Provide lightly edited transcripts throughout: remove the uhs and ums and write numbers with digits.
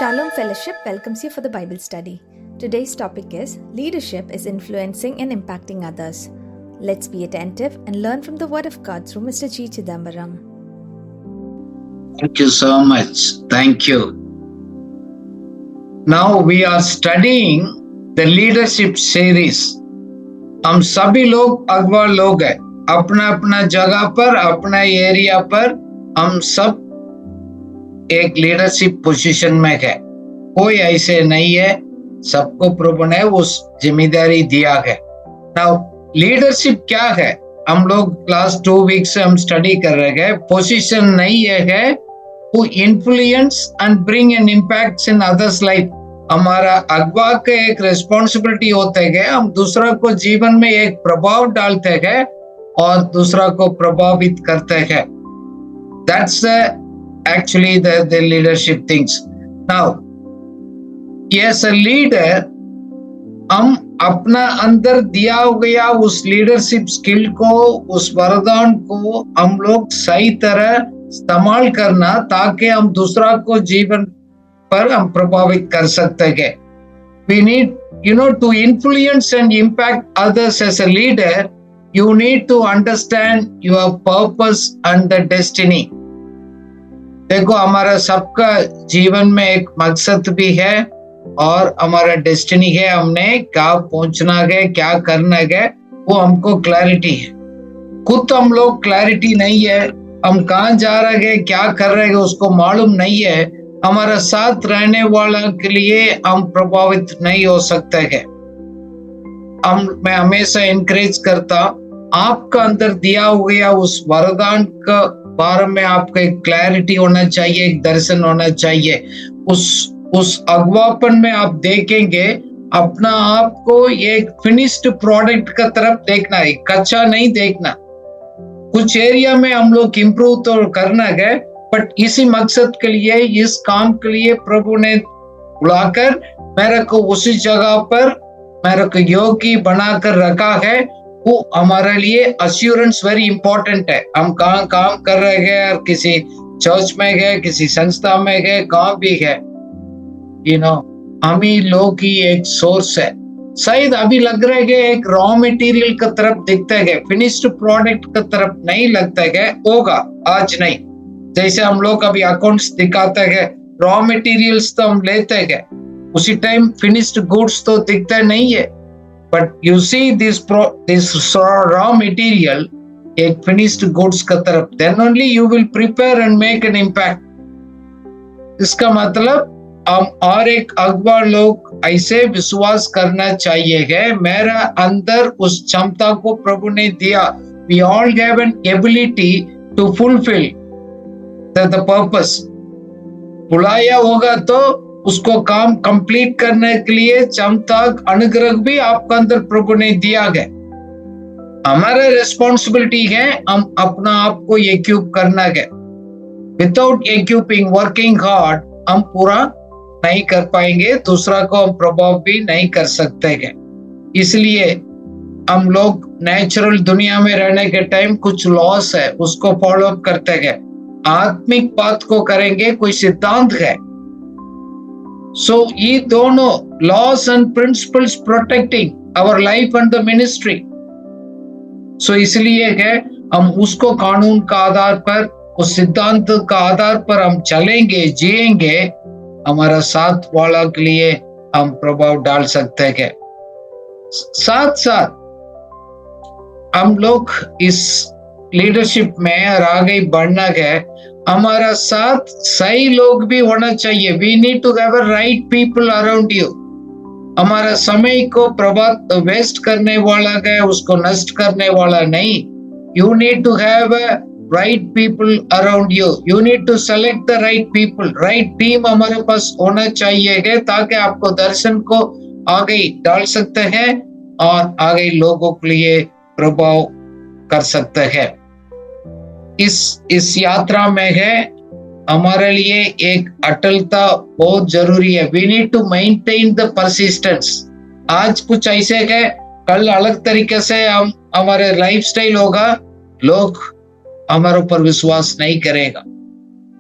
Shalom Fellowship welcomes you for the Bible study. Today's topic is Leadership is Influencing and Impacting Others. Let's be attentive and learn from the Word of God through Mr. G. Chidambaram. Thank you so much. Thank you. Now we are studying the leadership series. हम सभी लोग अगवा लोग हैं, अपना अपना जगह पर, अपना एरिया पर हम सब एक लीडरशिप पोजीशन में है। कोई ऐसे नहीं है, सबको प्रभु ने उस जिम्मेदारी दिया है। नाउ लीडरशिप क्या है? हम लोग लास्ट 2 वीक्स से हम स्टडी कर रहे हैं। पोजीशन नहीं है to influence and bring an impact in others' life. हमारा अगवा का एक रिस्पॉन्सिबिलिटी होता है, हम दूसरा को जीवन में एक प्रभाव डालते हैं और दूसरा को प्रभावित करते हैं। That's actually the leadership things. Now, as a leader, हम अपना अंदर दिया गया उस लीडरशिप स्किल को, उस वरदान को हम लोग सही तरह इस्तेमाल करना, ताकि हम दूसरा को जीवन पर हम प्रभावित कर सकते हैं। We need, to influence and impact others as a leader, you need to understand your purpose and the destiny. देखो, हमारा सबका जीवन में एक मकसद भी है और हमारा डेस्टिनी है। हमने क्या पहुंचना है, क्या करना है, वो हमको क्लैरिटी है। खुद हम लोग क्लैरिटी नहीं है, हम कहाँ जा रहे हैं, क्या कर रहे हैं, उसको मालूम नहीं है। हमारा साथ रहने वाला के लिए हम प्रभावित नहीं हो सकते हैं। मैं हमेशा एनकरेज करता, आपका अंदर दिया गया उस वरदान का बारे में आपका एक क्लैरिटी होना चाहिए, एक दर्शन होना चाहिए। उस अगवापन में आप देखेंगे अपना आप को एक फिनिश्ड प्रोडक्ट का तरफ देखना है, कच्चा नहीं देखना। कुछ एरिया में हम लोग इम्प्रूव तो करना है, बट इसी मकसद के लिए, इस काम के लिए प्रभु ने बुलाकर मेरे को उसी जगह पर मेरे को योगी बनाकर रखा है। वो हमारे लिए अश्योरेंस वेरी इंपॉर्टेंट है। हम कहाँ काम कर रहे हैं, और किसी चर्च में गए, किसी संस्था में गए, कहाँ भी है, हम ही लोग की एक सोर्स है। शायद अभी लग रहा है एक रॉ मटेरियल की तरफ दिखता है, फिनिश्ड प्रोडक्ट की तरफ नहीं लगता है, होगा आज नहीं। जैसे हम लोग अभी अकाउंट्स दिखाते हैं, रॉ मटेरियल्स तो हम लेते हैं, उसी टाइम फिनिश्ड गुड्स तो दिखता नहीं है। But you see this raw material एक फिनिश्ड गुड्स की तरफ, then only you will prepare and make an impact. इसका मतलब हम और एक अगवा लोग ऐसे विश्वास करना चाहिए है, मेरा अंदर उस क्षमता को प्रभु ने दिया। We all have an ability to fulfill the purpose. बुलाया होगा तो उसको काम कंप्लीट करने के लिए क्षमता, अनुग्रह भी आपके अंदर प्रभु ने दिया है। हमारा रिस्पॉन्सिबिलिटी है हम अपना आप को इक्विप करना है। विदाउट इक्विपिंग, वर्किंग हार्ड, हम पूरा नहीं कर पाएंगे, दूसरा को हम प्रभाव भी नहीं कर सकते हैं। इसलिए हम लोग नेचुरल दुनिया में रहने के टाइम कुछ लॉस है, उसको फॉलो अप करते हैं। आत्मिक बात को करेंगे, कोई सिद्धांत है। सो ये दोनों loss and principles protecting our life and the ministry. So इसलिए है हम उसको कानून का आधार पर, उस सिद्धांत का आधार पर हम चलेंगे, जिएंगे, हमारा साथ वाला के लिए हम प्रभाव डाल सकते हैं। साथ साथ हम लोग इस लीडरशिप में और आगे बढ़ना है, हमारा साथ सही लोग भी होना चाहिए। We need to have a right people around you. हमारा समय को प्रभावित वेस्ट करने वाला है, उसको नष्ट करने वाला नहीं। You need to have a right people around you. You need to select the right people. Right team हमारे पास होना चाहिए है, ताकि आपको दर्शन को आगे डाल सकते हैं और आगे लोगों के लिए प्रभाव कर सकते हैं। इस यात्रा में है हमारे लिए एक अटलता बहुत जरूरी है। We need to maintain the persistence. आज कुछ ऐसे है, कल अलग तरीके से हमारे लाइफस्टाइल होगा, लोग हमारे ऊपर विश्वास नहीं करेगा।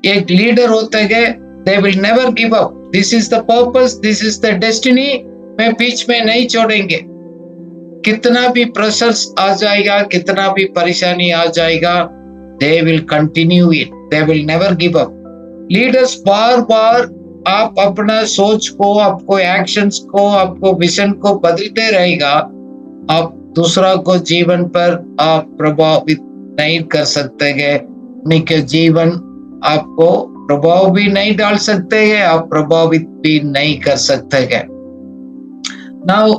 एक लीडर होते हैं, they will never give up. This is the purpose, this is the destiny, मैं बीच में नहीं छोड़ेंगे। कितना भी प्रेशर्स आ जाएगा, कितना भी परेशानी आ जाएगा, they will continue it, they will never give up. Leaders बार बार आप अपना सोच को, आपको एक्शंस को, आपको विजन को बदलते रहेगा, आप दूसरा को जीवन पर आप प्रभावित नहीं कर सकते हैं। उनके जीवन आपको प्रभाव भी नहीं डाल सकते हैं, आप प्रभावित भी नहीं कर सकते हैं। नाउ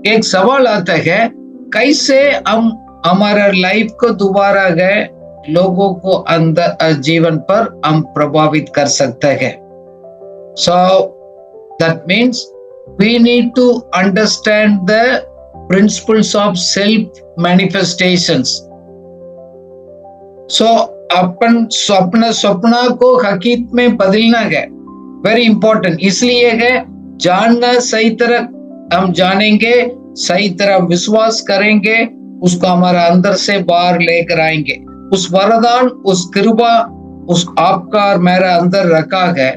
एक सवाल आता है, कैसे हम हमारा लाइफ को दोबारा गए लोगों को अंदर जीवन पर हम प्रभावित कर सकते हैं। So that means we need to understand the principles of self manifestations. So अपन सपना को हकीकत में बदलना है, वेरी इंपॉर्टेंट। इसलिए है जानना, सही तरह हम जानेंगे, सही तरह विश्वास करेंगे, उसको हमारा अंदर से बाहर लेकर आएंगे। उस वरदान, उस कृपा, उस आपका और मेरा अंदर रखा है,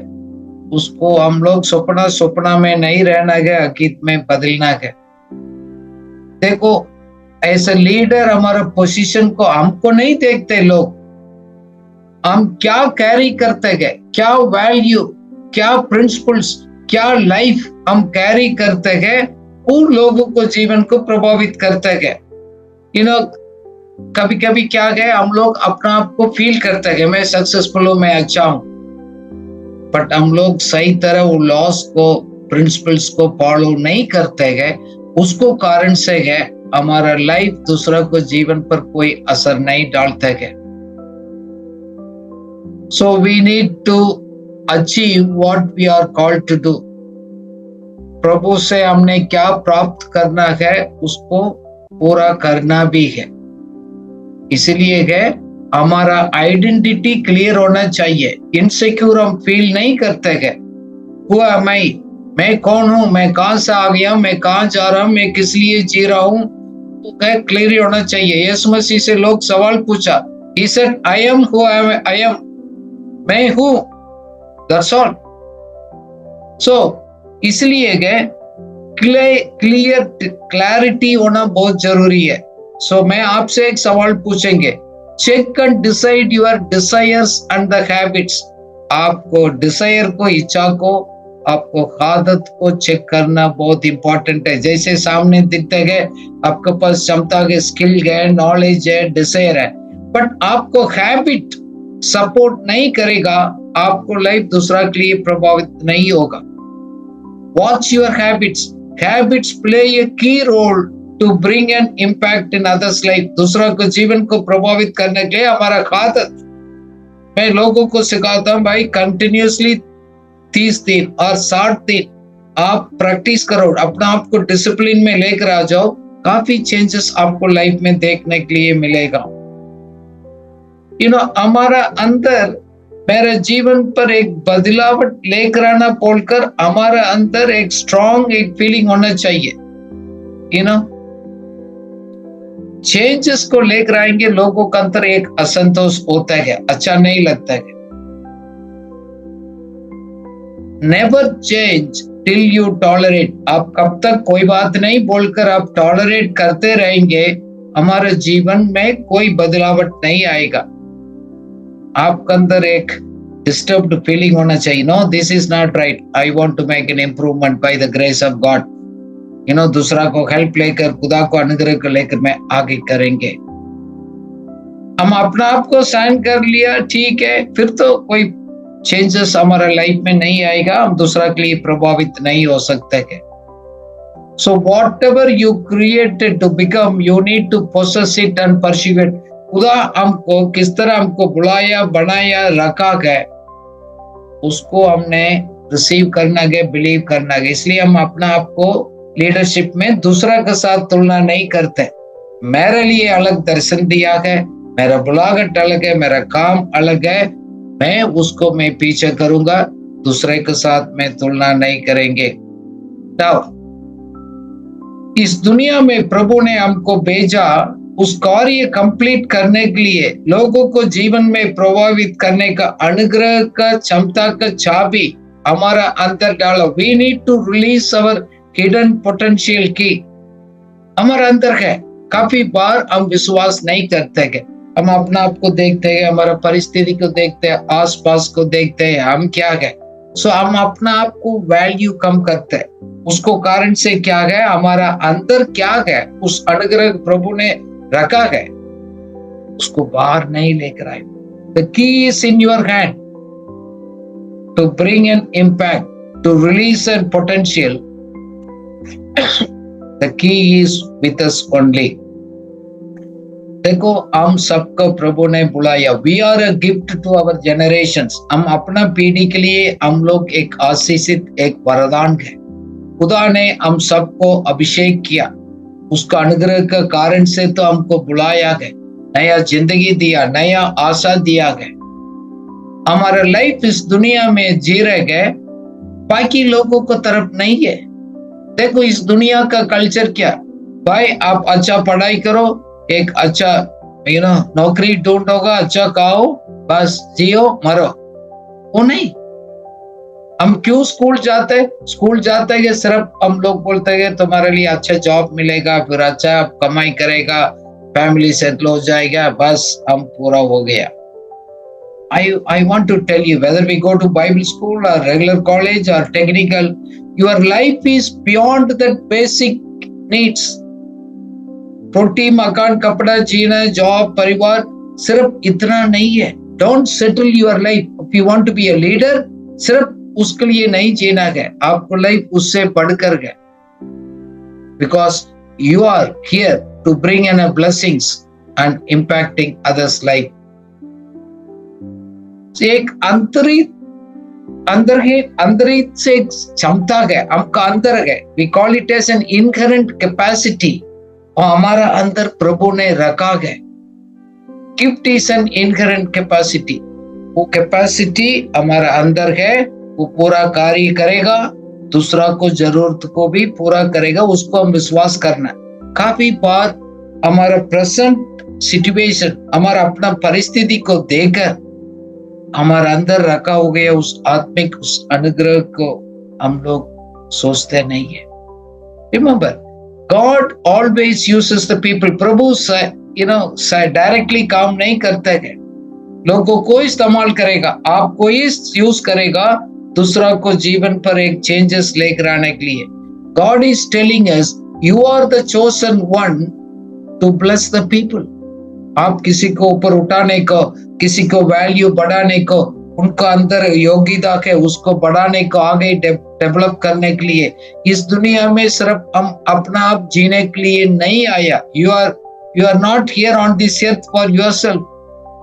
उसको हम लोग सपना में नहीं रहना है, हकीकत में बदलना है। देखो, एज ए लीडर हमारा पोजीशन को हमको नहीं देखते लोग, हम क्या कैरी करते हैं, क्या वैल्यू, क्या प्रिंसिपल्स, क्या लाइफ हम कैरी करते हैं, उन लोगों को जीवन को प्रभावित करते हैं। कभी कभी क्या है, हम लोग अपना आप को फील करते हैं मैं सक्सेसफुल हूं, मैं अच्छा हूं, बट हम लोग सही तरह वो लॉस को, प्रिंसिपल्स को फॉलो नहीं करते हैं। उसको कारण से है हमारा लाइफ दूसरा को जीवन पर कोई असर नहीं डालता है। So we need to achieve what we are called to do. प्रभु से हमने क्या प्राप्त करना है, उसको पूरा करना भी है। इसलिए है हमारा आइडेंटिटी क्लियर होना चाहिए। इनसिक्योर हम फील नहीं करते हैं। हुआ मैं कौन हूं, मैं कहां से आ गया, मैं कहां जा रहा हूं, मैं किस लिए जी रहा हूं, तो क्लियर होना चाहिए। यीशु मसीह से लोग सवाल पूछा, he said I am who I am, मैं हूं, that's all। so इसलिए है क्लियर क्लैरिटी होना बहुत जरूरी है। सो मैं आपसे एक सवाल पूछेंगे, check and decide your desires and the habits. आपको डिजायर को, इच्छा को, आपको आदत को चेक करना बहुत इंपॉर्टेंट है। जैसे सामने दिखते है, आपके पास क्षमता के, स्किल है, नॉलेज है, डिजायर है, बट आपको हैबिट सपोर्ट नहीं करेगा, आपको लाइफ दूसरा के लिए प्रभावित नहीं होगा। Watch your habits. Habits play a key role to bring an impact in others life. दूसरा को जीवन को प्रभावित करने के लिए हमारा आदत, मैं लोगों को सिखाता हूं भाई, कंटिन्यूसली 30 दिन और 60 दिन आप प्रैक्टिस करो, अपना आप को डिसिप्लिन में लेकर आ जाओ, काफी चेंजेस आपको लाइफ में देखने के लिए मिलेगा। हमारा अंदर मेरे जीवन पर एक बदलावट लेकर आना बोलकर हमारा अंदर एक स्ट्रॉन्ग एक फीलिंग होना चाहिए। चेंजेस को लेकर आएंगे, लोगों के अंदर एक असंतोष होता है, अच्छा नहीं लगता है। Never change till you tolerate. आप कब तक कोई बात नहीं बोलकर आप टॉलरेट करते रहेंगे, हमारे जीवन में कोई बदलावट नहीं आएगा। आपके अंदर एक डिस्टर्ब्ड फीलिंग होना चाहिए, no this is not right, I want to make an improvement by the grace of God. दूसरा को हेल्प लेकर, खुदा को अनुग्रह को लेकर मैं आगे करेंगे। हम अपना आप को साइन कर लिया, ठीक है, फिर तो कोई चेंजेस हमारा लाइफ में नहीं आएगा, हम दूसरा के लिए प्रभावित नहीं हो सकते हैं। So whatever you created to become, you need to possess it and pursue it. खुदा हमको किस तरह हमको बुलाया, बनाया, रखा है, उसको हमने रिसीव करना है, बिलीव करना है। इसलिए हम अपना आप को लीडरशिप में दूसरा के साथ तुलना नहीं करते। मेरे लिए अलग दर्शन दिया है, मेरा बुलाहट अलग है, मेरा काम अलग है, मैं पीछे करूंगा, दूसरे के साथ में तुलना नहीं करेंगे। इस दुनिया में प्रभु ने हमको भेजा उस कार्य कंप्लीट करने के लिए, लोगों को जीवन में प्रभावित करने का अनुग्रह का, क्षमता का चाबी हमारा अंदर डालो। We need to release our hidden potential की हमारा अंदर है। काफी बार हम विश्वास नहीं करते हैं, हम अपना आप को देखते हैं, हमारा परिस्थिति को देखते हैं, आसपास को देखते हैं, हम क्या है। सो हम अपना आप को वैल्यू कम करते हैं। उसको कारण से क्या है, हमारा अंदर क्या है, उस अनुग्रह प्रभु ने रखा है, उसको बाहर नहीं लेकर आए। The key is in your hand to bring an impact, to release an potential. The key is with us only. देखो, हम सबको प्रभु ने बुलाया। We are a gift to our generations. हम अपना पीढ़ी के लिए हम लोग एक आशीषित, एक वरदान है। खुदा ने हम सबको अभिषेक किया, उसका अनुग्रह का कारण से तो हमको बुलाया गया, नया जिंदगी दिया, नया आशा दिया गया। हमारा लाइफ इस दुनिया में जी रहे गए, बाकी लोगों को तरफ नहीं है। देखो, इस दुनिया का कल्चर क्या भाई, आप अच्छा पढ़ाई करो, एक अच्छा नौकरी ढूंढोगा, अच्छा खाओ, बस जियो मरो। वो नहीं। हम क्यों स्कूल जाते हैं सिर्फ हम लोग बोलते हैं तुम्हारे लिए अच्छा जॉब मिलेगा, फिर अच्छा कमाई करेगा, फैमिली सेटल हो जाएगा, बस हम पूरा हो गया। I want to tell you, whether we go to Bible school or regular college or technical, your life is beyond that basic needs. रोटी, मकान, कपड़ा, जीना, जॉब, परिवार, सिर्फ इतना नहीं है। Don't settle your life. If you want to be a leader, सिर्फ उसके लिए नहीं जीना है, आपको लाइफ उससे बढ़कर है। Because you are here to bring in a blessings and impacting others' life. एक अंतरित से एक क्षमता है, हमका अंदर है। We call it as an inherent capacity, और हमारा अंदर प्रभु ने रखा है। Gift is an inherent capacity. वो कैपेसिटी हमारा अंदर है, वो पूरा कार्य करेगा, दूसरा को जरूरत को भी पूरा करेगा, उसको हम विश्वास करना। काफी बार हमारा प्रेजेंट सिचुएशन, हमारा अपना परिस्थिति को देखकर हमारा अंदर रखा हो गया उस आत्मिक, उस अनुग्रह को हम लोग सोचते नहीं है। Remember, God always uses the people. Prabhu directly काम नहीं करते हैं, लोगों को इस्तेमाल करेगा, आपको यूज करेगा, दूसरा को जीवन पर एक चेंजेस लेकर आने के लिए। God is telling us, you are the chosen one to bless the people. आप किसी को ऊपर उठाने को, किसी को वैल्यू बढ़ाने को, उनका अंदर योग्यता है उसको बढ़ाने को, आगे डेवलप करने के लिए। इस दुनिया में सिर्फ हम अपना आप जीने के लिए नहीं आया। You are not here on this earth for yourself.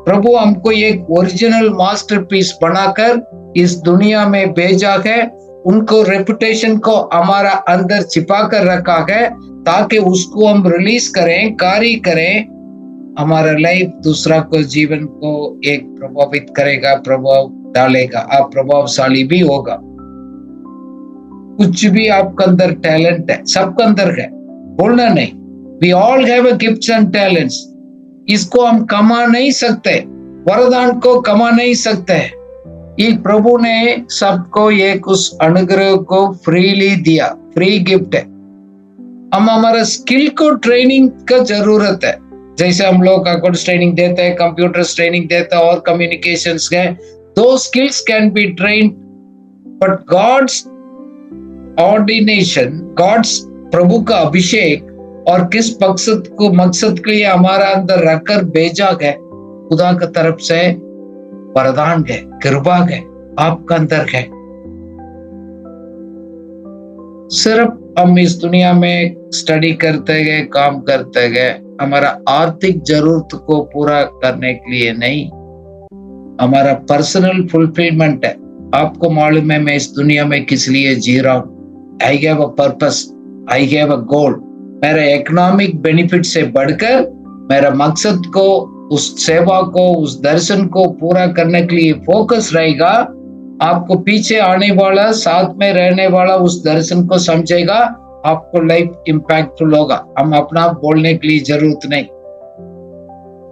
प्रभु हमको एक ओरिजिनल मास्टरपीस बनाकर इस दुनिया में भेजा है, उनको रेपुटेशन को हमारा अंदर छिपा कर रखा है, ताकि उसको हम रिलीज करें, कार्य करें। हमारा लाइफ दूसरा को, जीवन को एक प्रभावित करेगा, प्रभाव डालेगा, आप प्रभावशाली भी होगा। कुछ भी आपके अंदर टैलेंट है, सबके अंदर है, बोलना नहीं। We all have a gifts and talents. इसको हम कमा नहीं सकते, वरदान को कमा नहीं सकते। ये प्रभु ने सबको एक उस अनुग्रह को फ्रीली दिया, फ्री गिफ्ट है। हम हमारा स्किल को ट्रेनिंग का जरूरत है। जैसे हम लोग अकाउंट्स ट्रेनिंग देते हैं, कंप्यूटर्स ट्रेनिंग देते हैं, और कम्युनिकेशंस है, two skills can be trained, but God's ordination, God's प्रभु का अभिषेक, और किस मकसद के लिए हमारा अंदर रखकर भेजा है, खुदा की तरफ से वरदान है, कृपा है, आपका अंदर है। सिर्फ हम इस दुनिया में स्टडी करते गए, काम करते गए, हमारा आर्थिक जरूरत को पूरा करने के लिए नहीं, हमारा पर्सनल फुलफिलमेंट है। आपको मालूम है मैं इस दुनिया में किस लिए जी रहा हूँ। I have a purpose, I have a goal. मेरे इकोनॉमिक बेनिफिट से बढ़कर मेरा मकसद को, उस सेवा को, उस दर्शन को पूरा करने के लिए फोकस रहेगा। आपको पीछे आने वाला, साथ में रहने वाला उस दर्शन को समझेगा, आपको लाइफ इम्पैक्टफुल होगा। हम अपना बोलने के लिए जरूरत नहीं।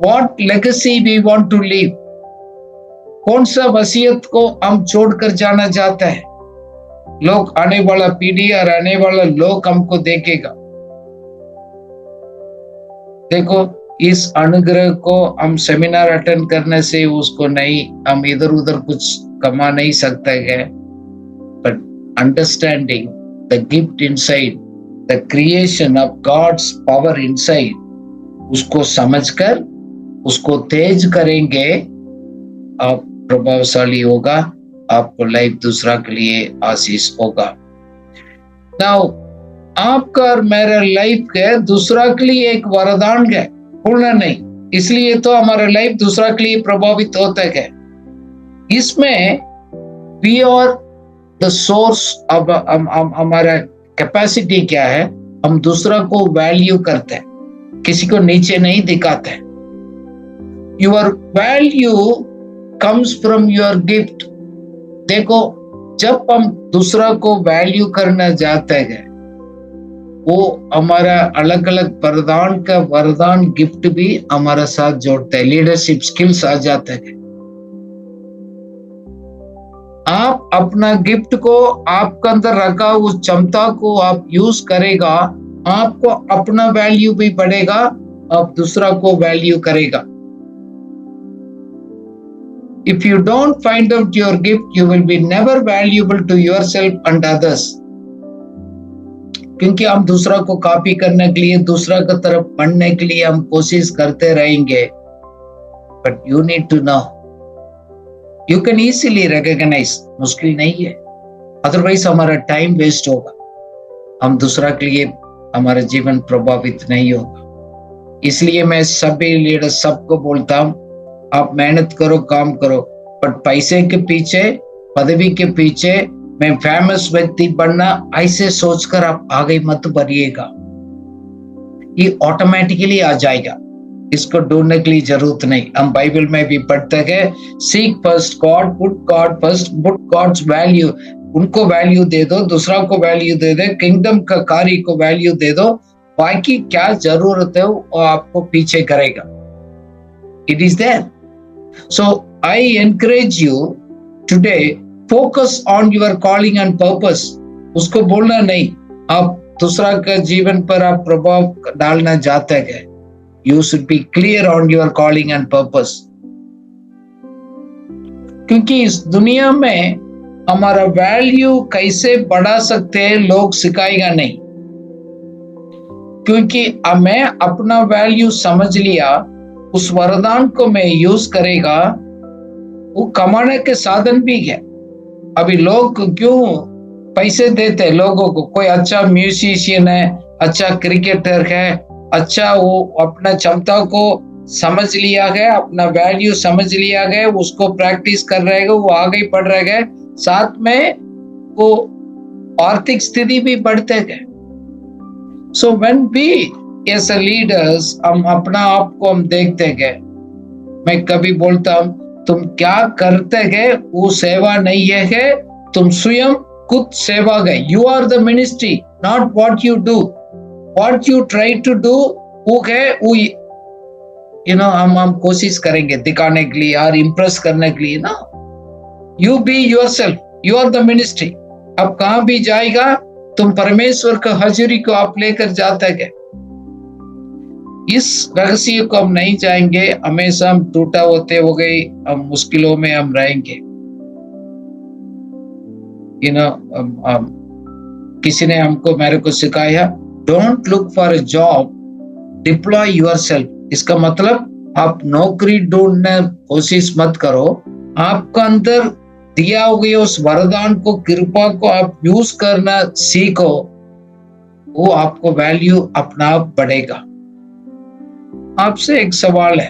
What legacy we want to leave? कौन सा वसीयत को हम छोड़कर जाना चाहते हैं? लोग, आने वाला पीढ़ी और आने वाला लोग हमको देखेगा। देखो, इस अनुग्रह को हम सेमिनार अटेंड करने से उसको नहीं, हम इधर उधर कुछ कमा नहीं सकते हैं, but understanding the gift inside, the creation of God's power inside, उसको समझकर उसको तेज करेंगे, आप प्रभावशाली होगा, आपको लाइफ दूसरा के लिए आशीष होगा। नाउ आपका और मेरा लाइफ के दूसरा के लिए एक वरदान है, पूर्ण नहीं, इसलिए तो हमारा लाइफ दूसरा के लिए प्रभावित होता है। इसमें we are the source of, हमारा कैपेसिटी क्या है, हम दूसरा को वैल्यू करते हैं, किसी को नीचे नहीं दिखाते। Your value comes from your gift. देखो, जब हम दूसरा को वैल्यू करना जाते हैं, वो हमारा अलग अलग वरदान गिफ्ट भी हमारा साथ जोड़ता है, लीडरशिप स्किल्स आ जाते हैं। आप अपना गिफ्ट को, आपके अंदर रखा उस क्षमता को आप यूज करेगा, आपको अपना वैल्यू भी बढ़ेगा, आप दूसरा को वैल्यू करेगा। If you don't find out your gift, you will be never valuable to yourself and others. क्योंकि हम दूसरा को कॉपी करने के लिए, दूसरा की तरफ बढ़ने के लिए हम कोशिश करते रहेंगे, but you need to know, you can easily recognise, मुश्किल नहीं है, अदरवाइज हमारा टाइम वेस्ट होगा, हम दूसरा के लिए हमारा जीवन प्रभावित नहीं होगा। इसलिए मैं सभी लीडर सबको बोलता हूं, आप मेहनत करो, काम करो, बट पैसे के पीछे, पदवी के पीछे, मैं फेमस व्यक्ति बनना, ऐसे सोचकर आप आगे मत बढ़िएगा, ये ऑटोमेटिकली आ जाएगा, इसको ढूंढने के लिए जरूरत नहीं। हम बाइबल में भी पढ़ते हैं, seek first God, put God first, put God's value, उनको वैल्यू दे दो, दूसरा को वैल्यू दे दो, किंगडम का कार्य को वैल्यू दे दो, बाकी क्या जरूरत है वो आपको पीछे करेगा। It is there. So I encourage you today, focus on your calling and purpose. उसको बोलना नहीं, आप दूसरा का जीवन पर आप प्रभाव डालना चाहते हैं, you should be clear on your calling and purpose. क्योंकि इस दुनिया में हमारा वैल्यू कैसे बढ़ा सकते हैं लोग सिखाएगा नहीं, क्योंकि मैं अपना वैल्यू समझ लिया, उस वरदान को मैं यूज करेगा, वो कमाने के साधन भी है। अभी लोग क्यों पैसे देते हैं लोगों को, कोई अच्छा म्यूजिशियन है, अच्छा क्रिकेटर है, अच्छा वो अपना क्षमता को समझ लिया गया, अपना वैल्यू समझ लिया गया, उसको प्रैक्टिस कर रहे हैं, वो आगे बढ़ रहे हैं, साथ में वो आर्थिक स्थिति भी बढ़ते गए। So when we as a leaders, हम अपना आप को हम देखते गए, मैं कभी बोलता हूं, तुम क्या करते गए वो सेवा नहीं है, तुम स्वयं खुद सेवा गए। You are the ministry, not what you do, what you try to do वो है, वो हम कोशिश करेंगे दिखाने के लिए और इम्प्रेस करने के लिए ना। You be yourself, you are the ministry. अब कहां भी जाएगा, तुम परमेश्वर का हजूरी को आप लेकर जाते गए। इस रहस्य को हम नहीं जाएंगे, हमेशा हम टूटा होते हो गए, हम मुश्किलों में हम रहेंगे। किसी ने हमको, मेरे को सिखाया, don't look for a job, deploy yourself. इसका मतलब आप नौकरी ढूंढने कोशिश मत करो, आपका अंदर दिया हुए उस वरदान को, कृपा को आप यूज करना सीखो, वो आपको वैल्यू अपना आप बढ़ेगा। आपसे एक सवाल है,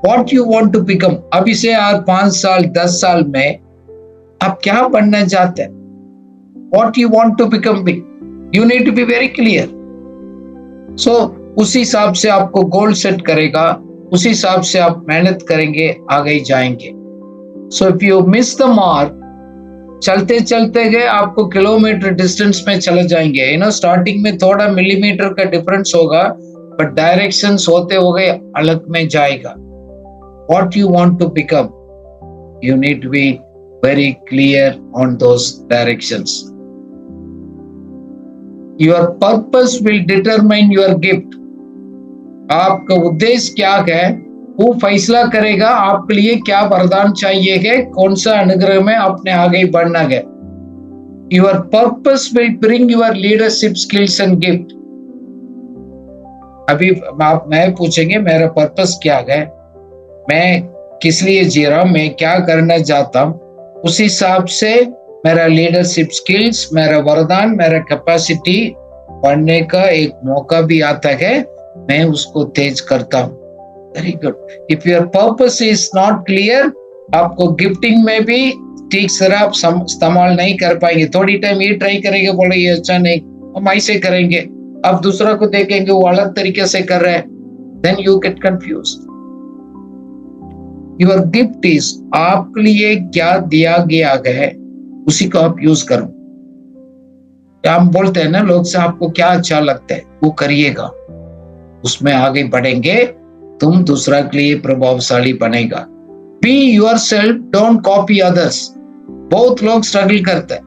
what you want to become? अभी से 5 साल 10 साल में आप क्या बनना चाहते हैं? What you want to become be, you need to be very clear. So उसी हिसाब से आपको गोल सेट करेगा, उसी हिसाब से आप मेहनत करेंगे, आगे जाएंगे। So if you miss the mark, चलते चलते गए आपको किलोमीटर डिस्टेंस में चले जाएंगे। स्टार्टिंग में थोड़ा मिलीमीटर का डिफरेंस होगा, बट डायरेक्शंस होते हो गए अलग में जाएगा। What you want to become, you need to be very clear on those directions. Your purpose will determine your gift. आपका उद्देश्य क्या है वो फैसला करेगा आपके लिए क्या वरदान चाहिए है, कौन सा अनुग्रह में अपने आगे बढ़ना है. Your purpose will bring your leadership skills and gift. अभी आप मैं पूछेंगे मेरा पर्पस क्या है, मैं किस लिए जी रहा हूं, मैं क्या करना चाहता हूं, उस हिसाब से मेरा लीडरशिप स्किल्स, मेरा वरदान, मेरा कैपेसिटी बढ़ने का एक मौका भी आता है, मैं उसको तेज करता हूं. Very good. If your purpose is not clear, आपको गिफ्टिंग में भी ठीक से आप इस्तेमाल नहीं कर पाएंगे. थोड़ी टाइम ये ट्राई करेंगे, बोले ये अच्छा नहीं, हम ऐसे करेंगे, अब दूसरा को देखेंगे वो अलग तरीके से कर रहे हैं, then you get confused. Your gift is, आपके लिए क्या दिया गया है उसी को आप यूज करो. हम बोलते हैं ना लोग से, आपको क्या अच्छा लगता है वो करिएगा, उसमें आगे बढ़ेंगे, तुम दूसरा के लिए प्रभावशाली बनेगा. Be yourself, don't copy others. बहुत लोग स्ट्रगल करते हैं,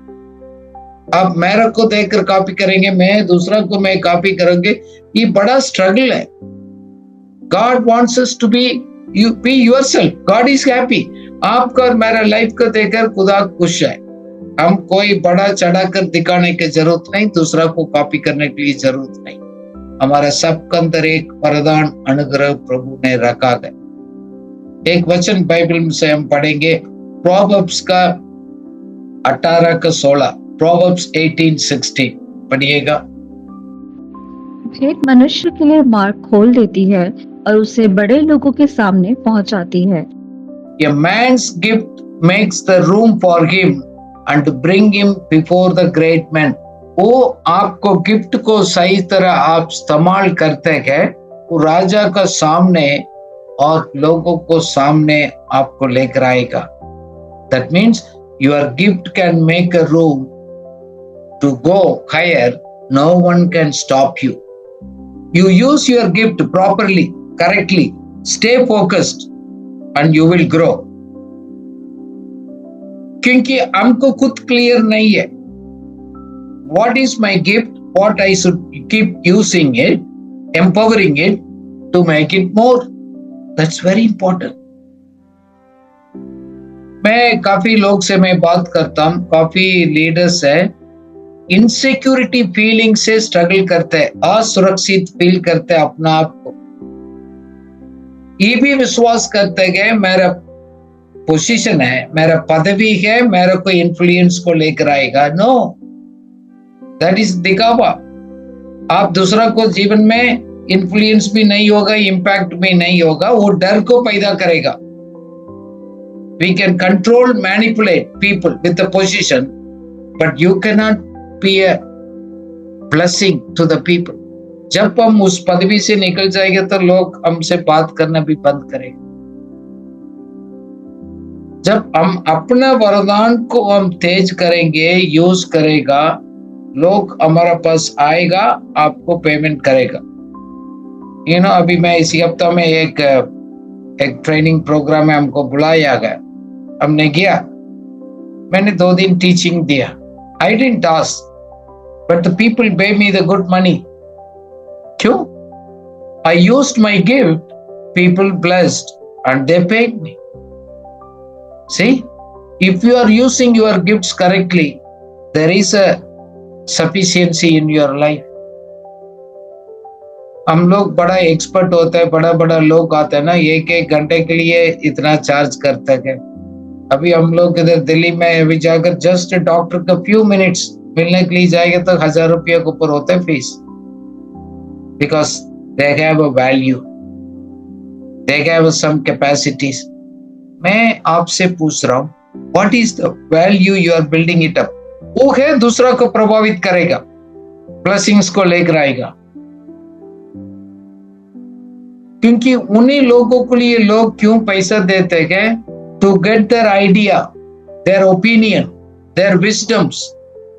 आप मेरे को देखकर कॉपी करेंगे, मैं दूसरा को मैं कॉपी करेंगे, ये बड़ा स्ट्रगल है. God wants us to be yourself. God is happy. आपका और मेरा लाइफ को देखकर खुदा खुश है. हम कोई बड़ा चढ़ाकर दिखाने की जरूरत नहीं, दूसरा को कॉपी करने के लिए जरूरत नहीं. हमारा सबके अंदर एक वरदान अनुग्रह प्रभु ने रखा है. एक वचन बाइबल से हम पढ़ेंगे, प्रोवर्ब्स का 18 का 16, प्रोवर्ब्स 18:16 पढ़िएगा. भेंट मनुष्य के लिए मार्ग खोल देती है और उसे बड़े लोगों के सामने पहुंचाती है. A man's gift makes the room for him and bring him before the great men. वो आपको गिफ्ट को सही तरह आप इस्तेमाल करते हैं, वो राजा का सामने और लोगों को सामने आपको लेकर आएगा. That means your gift can make a room to go higher. No one can stop you. You use your gift properly, correctly. Stay focused and you will grow. क्योंकि हमको खुद क्लियर नहीं है. What is my gift? What I should keep using it, empowering it to make it more. That's very important. मैं काफी लोग से मैं बात करता हूं, काफी लीडर्स है, इनसिक्योरिटी फीलिंग से स्ट्रगल करते हैं, असुरक्षित फील करते हैं अपना आप को. ये भी विश्वास करते हैं मेरा पोजीशन है, मेरा पदवी है, मेरा कोई इन्फ्लुएंस को लेकर आएगा. नो, दैट इज दिखावा. आप दूसरा को जीवन में इन्फ्लुएंस भी नहीं होगा, इम्पैक्ट भी नहीं होगा, वो डर को पैदा करेगा. We can control, manipulate people with the position, but you cannot be a blessing to the people. जब हम उस पदवी से निकल जाएंगे तो लोग हमसे बात करना भी बंद करेंगे. जब हम अपना वरदान को हम तेज करेंगे, यूज करेगा, लोग हमारे पास आएगा, आपको पेमेंट करेगा. अभी मैं इसी हफ्ता में एक ट्रेनिंग प्रोग्राम में हमको बुलाया गया, हमने गया, मैंने 2 दिन टीचिंग दिया. I didn't ask, but the people paid me the good money. क्यों? I used my gift, people blessed and they paid me. See, if you are using your gifts correctly, there is a sufficiency in your life. हम लोग बड़ा expert होता है, बड़ा बड़ा लोग आते हैं ना, 1-1 घंटे के लिए इतना चार्ज करते हैं. अभी हम लोग इधर दिल्ली में अभी जाकर जस्ट डॉक्टर का फ्यू मिनट्स मिलने के लिए जाएंगे तो 1000 रुपया के ऊपर होता है fees. Because they have a value, they have some capacities. मैं आपसे पूछ रहा हूं, what is the value you are building it up? वो है दूसरा को प्रभावित करेगा, ब्लेसिंग्स को लेकर आएगा. क्योंकि उन्हीं लोगों के लिए लोग क्यों पैसा देते हैं? To get their idea, their opinion, their wisdoms.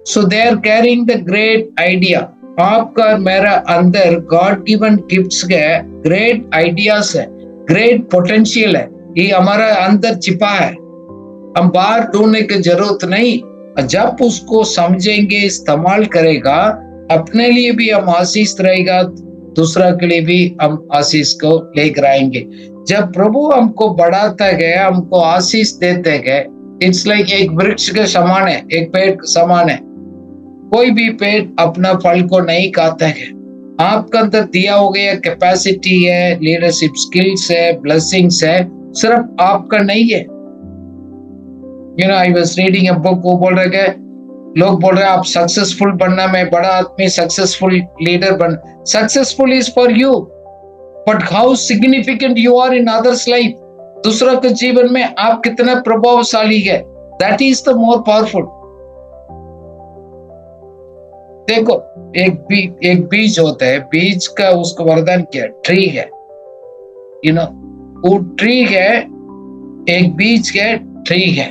So they are carrying the great idea. आपका और मेरा अंदर गॉड गिवन गिफ्ट्स है, ग्रेट आइडियाज है, ग्रेट पोटेंशियल है, ये हमारा अंदर छिपा है. हम बाहर ढूंढने की जरूरत नहीं। जब उसको समझेंगे, इस्तेमाल करेगा, अपने लिए भी हम आशीष रहेगा, दूसरा के लिए भी हम आशीष को लेकर आएंगे। जब प्रभु हमको बढ़ाता गया, हमको आशीष देते गए, इट्स लाइक एक वृक्ष के समान है, एक पेड़ के समान है। कोई भी पेड़ अपना फल को नहीं खाता है। आपके अंदर दिया हो गया कैपेसिटी है, लीडरशिप स्किल्स है, ब्लेसिंग्स है, सिर्फ आपका नहीं है। You know, I was reading a book, वो बोल रहे हैं, लोग बोल रहे हैं आप सक्सेसफुल बनना, मैं बड़ा आदमी, सक्सेसफुल लीडर बन। Successful is for you, but how significant you are in others life. दूसरा के जीवन में आप कितना प्रभावशाली है, that is the more powerful. देखो, एक बीज होता है, बीज का उसको वरदान क्या, ट्री है। यू नो, वो ट्री है, एक बीज है, ट्री है,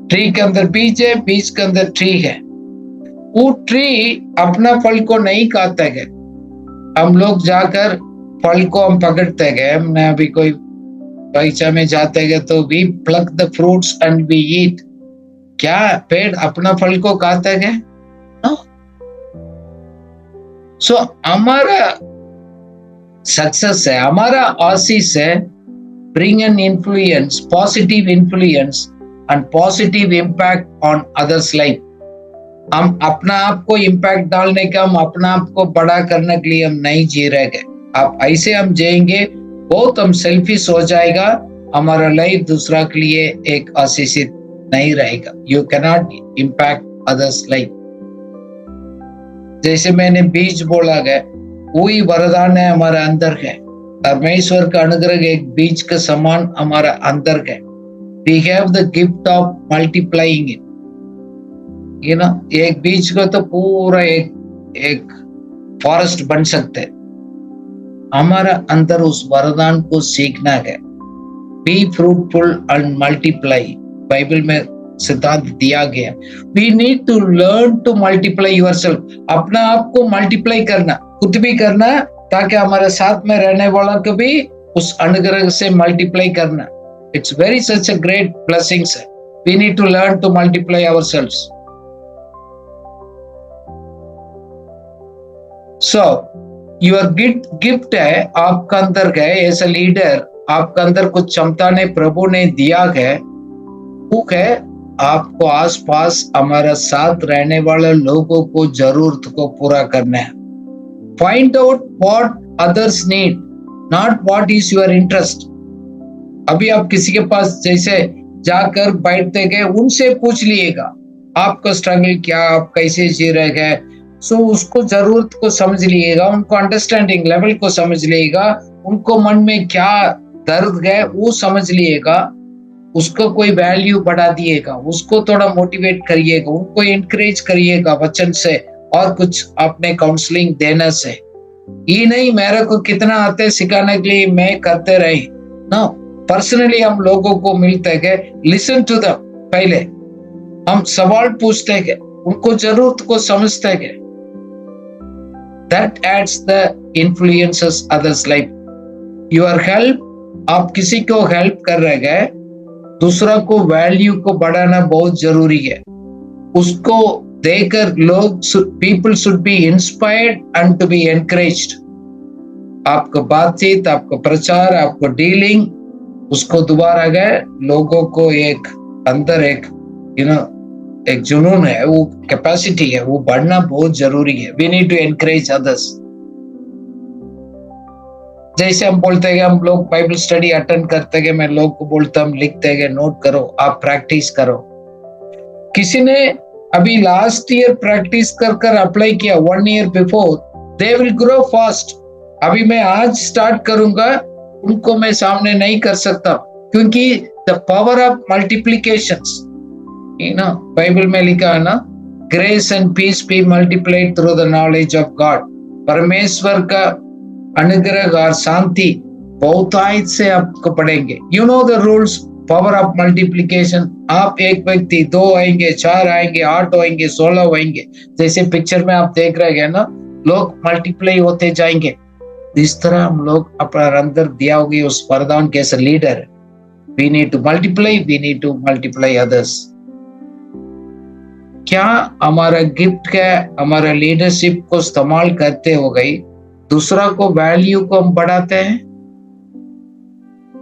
ट्री के अंदर बीज है, बीज के अंदर ट्री है। वो ट्री अपना फल को नहीं खाता है। हम लोग जाकर फल को हम पकड़ते गए, हमने अभी कोई बगीचा में जाते गए तो we pluck the fruits and we eat. क्या पेड़ अपना फल को खाता है? नो। सो हमारा सक्सेस है, हमारा आशीष है, bring an influence, positive influence and positive impact on others' life. हम अपना आप को इम्पैक्ट डालने का, हम अपना आप को बड़ा करने के लिए हम नहीं जी रहे गए। आप ऐसे हम जिएंगे, बहुत हम सेल्फिश हो जाएगा, हमारा लाइफ दूसरा के लिए एक आशीषित नहीं रहेगा। You cannot impact others life. जैसे मैंने बीज बोला गया, वही वरदान है हमारा अंदर है। परमेश्वर का अनुग्रह एक बीज के समान हमारा अंदर है। We have the gift of multiplying it. You know, एक बीज को तो पूरा एक फॉरेस्ट बन सकते हैं। हमारा अंदर उस वरदान को सीखना है। Be fruitful and multiply. Bible में सिद्धांत दिया गया। We need to learn to multiply yourself. अपना आप को मल्टीप्लाई करना, खुद भी करना, ताकि हमारे साथ में रहने वाला को भी उस अनुग्रह से मल्टीप्लाई करना। It's very such a great blessing, sir. We need to learn to multiply ourselves. So, your gift है, आपका अंदर है, एज अ लीडर आपका अंदर कुछ क्षमता ने प्रभु ने दिया है, वो है आपको आसपास हमारा साथ रहने वाले लोगों को जरूरत को पूरा करना है। Find out what others need, not what is your interest. अभी आप किसी के पास जैसे जाकर बैठते गए, उनसे पूछ लिएगा आपका स्ट्रगल क्या, आप कैसे जी रहे हैं। सो उसको जरूरत को समझ लिएगा, उनको अंडरस्टैंडिंग लेवल को समझ लिएगा, उनको मन में क्या दर्द है वो समझ लिएगा, उसको कोई वैल्यू बढ़ा दिएगा, उसको थोड़ा मोटिवेट करिएगा, उनको एनकरेज करिएगा वचन से और कुछ अपने काउंसलिंग देने से। ये नहीं मेरे को कितना आते सिखाने के लिए मैं करते रहे, नो। पर्सनली हम लोगों को मिलते गए, लिसन टू देम, पहले हम सवाल पूछते गए, उनको जरूरत को समझते गए। That adds the influences others life. Your help, आप किसी को हेल्प कर रहे गए, दूसरा को वैल्यू को बढ़ाना बहुत जरूरी है। उसको देकर लोग, people should be inspired and to be encouraged. आपका बातचीत, आपका प्रचार, आपको डीलिंग, उसको दोबारा गए लोगों को एक अंदर एक एक जुनून है, वो कैपेसिटी है, वो बढ़ना बहुत जरूरी है। We need to encourage others. जैसे हम बोलते हैं, हम लोग बाइबल स्टडी अटेंड करते हैं, मैं लोग को बोलता हूँ लिखते हैं, नोट करो, आप प्रैक्टिस करो। किसी ने अभी लास्ट ईयर प्रैक्टिस कर अप्लाई किया 1 year before, they will grow fast. अभी मैं आज स्टार्ट करूंगा, उनको मैं सामने नहीं कर सकता, क्योंकि the power of multiplications, Bible में लिखा है ना, grace and peace be multiplied through the knowledge of God. परमेश्वर का अनुग्रह और शांति बहुतायत से आपको पढ़ेंगे। You know the rules, power of multiplication. आप एक व्यक्ति 2 आएंगे, 4 आएंगे, 8 आएंगे, 16 आएंगे, जैसे पिक्चर में आप देख रहे हैं ना, लोग मल्टीप्लाई होते जाएंगे। इस तरह हम लोग अपना अंदर दिया होगी उस वरदान के leader. We need to multiply others. क्या हमारा गिफ्ट का, हमारा लीडरशिप को इस्तेमाल करते हो गई दूसरा को वैल्यू को हम बढ़ाते हैं,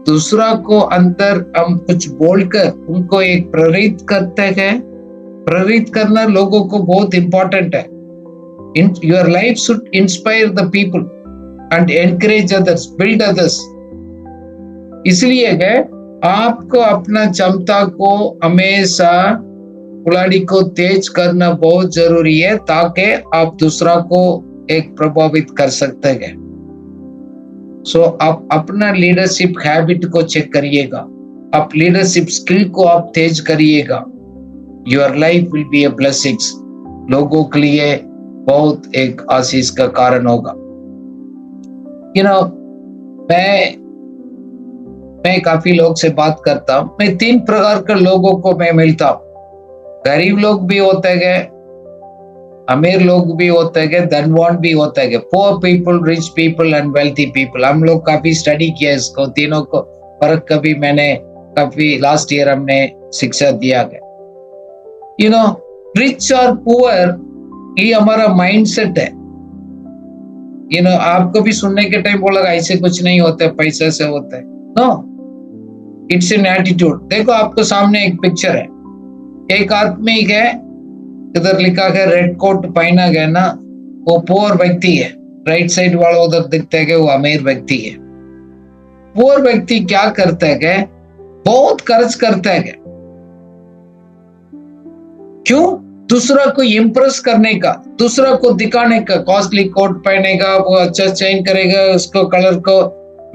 दूसरा को अंदर हम कुछ बोलकर उनको एक प्रेरित करते हैं। प्रेरित करना लोगों को बहुत इंपॉर्टेंट है। Your life should inspire the people and encourage others, build others. इसलिए है आपको अपना क्षमता को हमेशा कुल्हाड़ी को तेज करना बहुत जरूरी है ताकि आप दूसरा को एक प्रभावित कर सकते हैं। सो आप अपना लीडरशिप हैबिट को चेक करिएगा, आप लीडरशिप स्किल को आप तेज करिएगा। Your life will be A blessings, लोगों के लिए बहुत एक आशीष का कारण होगा। मैं काफी लोग से बात करता हूं, मैं 3 प्रकार के लोगों को मैं मिलता हूं। गरीब लोग भी होते हैं, अमीर लोग भी होते हैं, धनवान भी होते हैं, poor people, rich people and wealthy people. हम लोग काफी स्टडी किया इसको, तीनों को फर्क कभी मैंने काफी लास्ट ईयर हमने शिक्षा दिया गया। रिच और पुअर ये हमारा माइंडसेट है। आपको भी सुनने के टाइम बोला ऐसे कुछ नहीं होता है, पैसे से होता है। No, it's an attitude. देखो आपको सामने एक पिक्चर है, एक आदमी है, इधर लिखा है रेड कोट पहना गया ना, वो पुअर व्यक्ति है। राइट साइड वाला उधर दिखता है वो अमीर व्यक्ति है। पुअर व्यक्ति क्या करता है, बहुत खर्च करता है। क्यों? दूसरा को इम्प्रेस करने का, दूसरा को दिखाने का। कॉस्टली कोट पहनेगा, वो अच्छा चेंज करेगा, उसको कलर को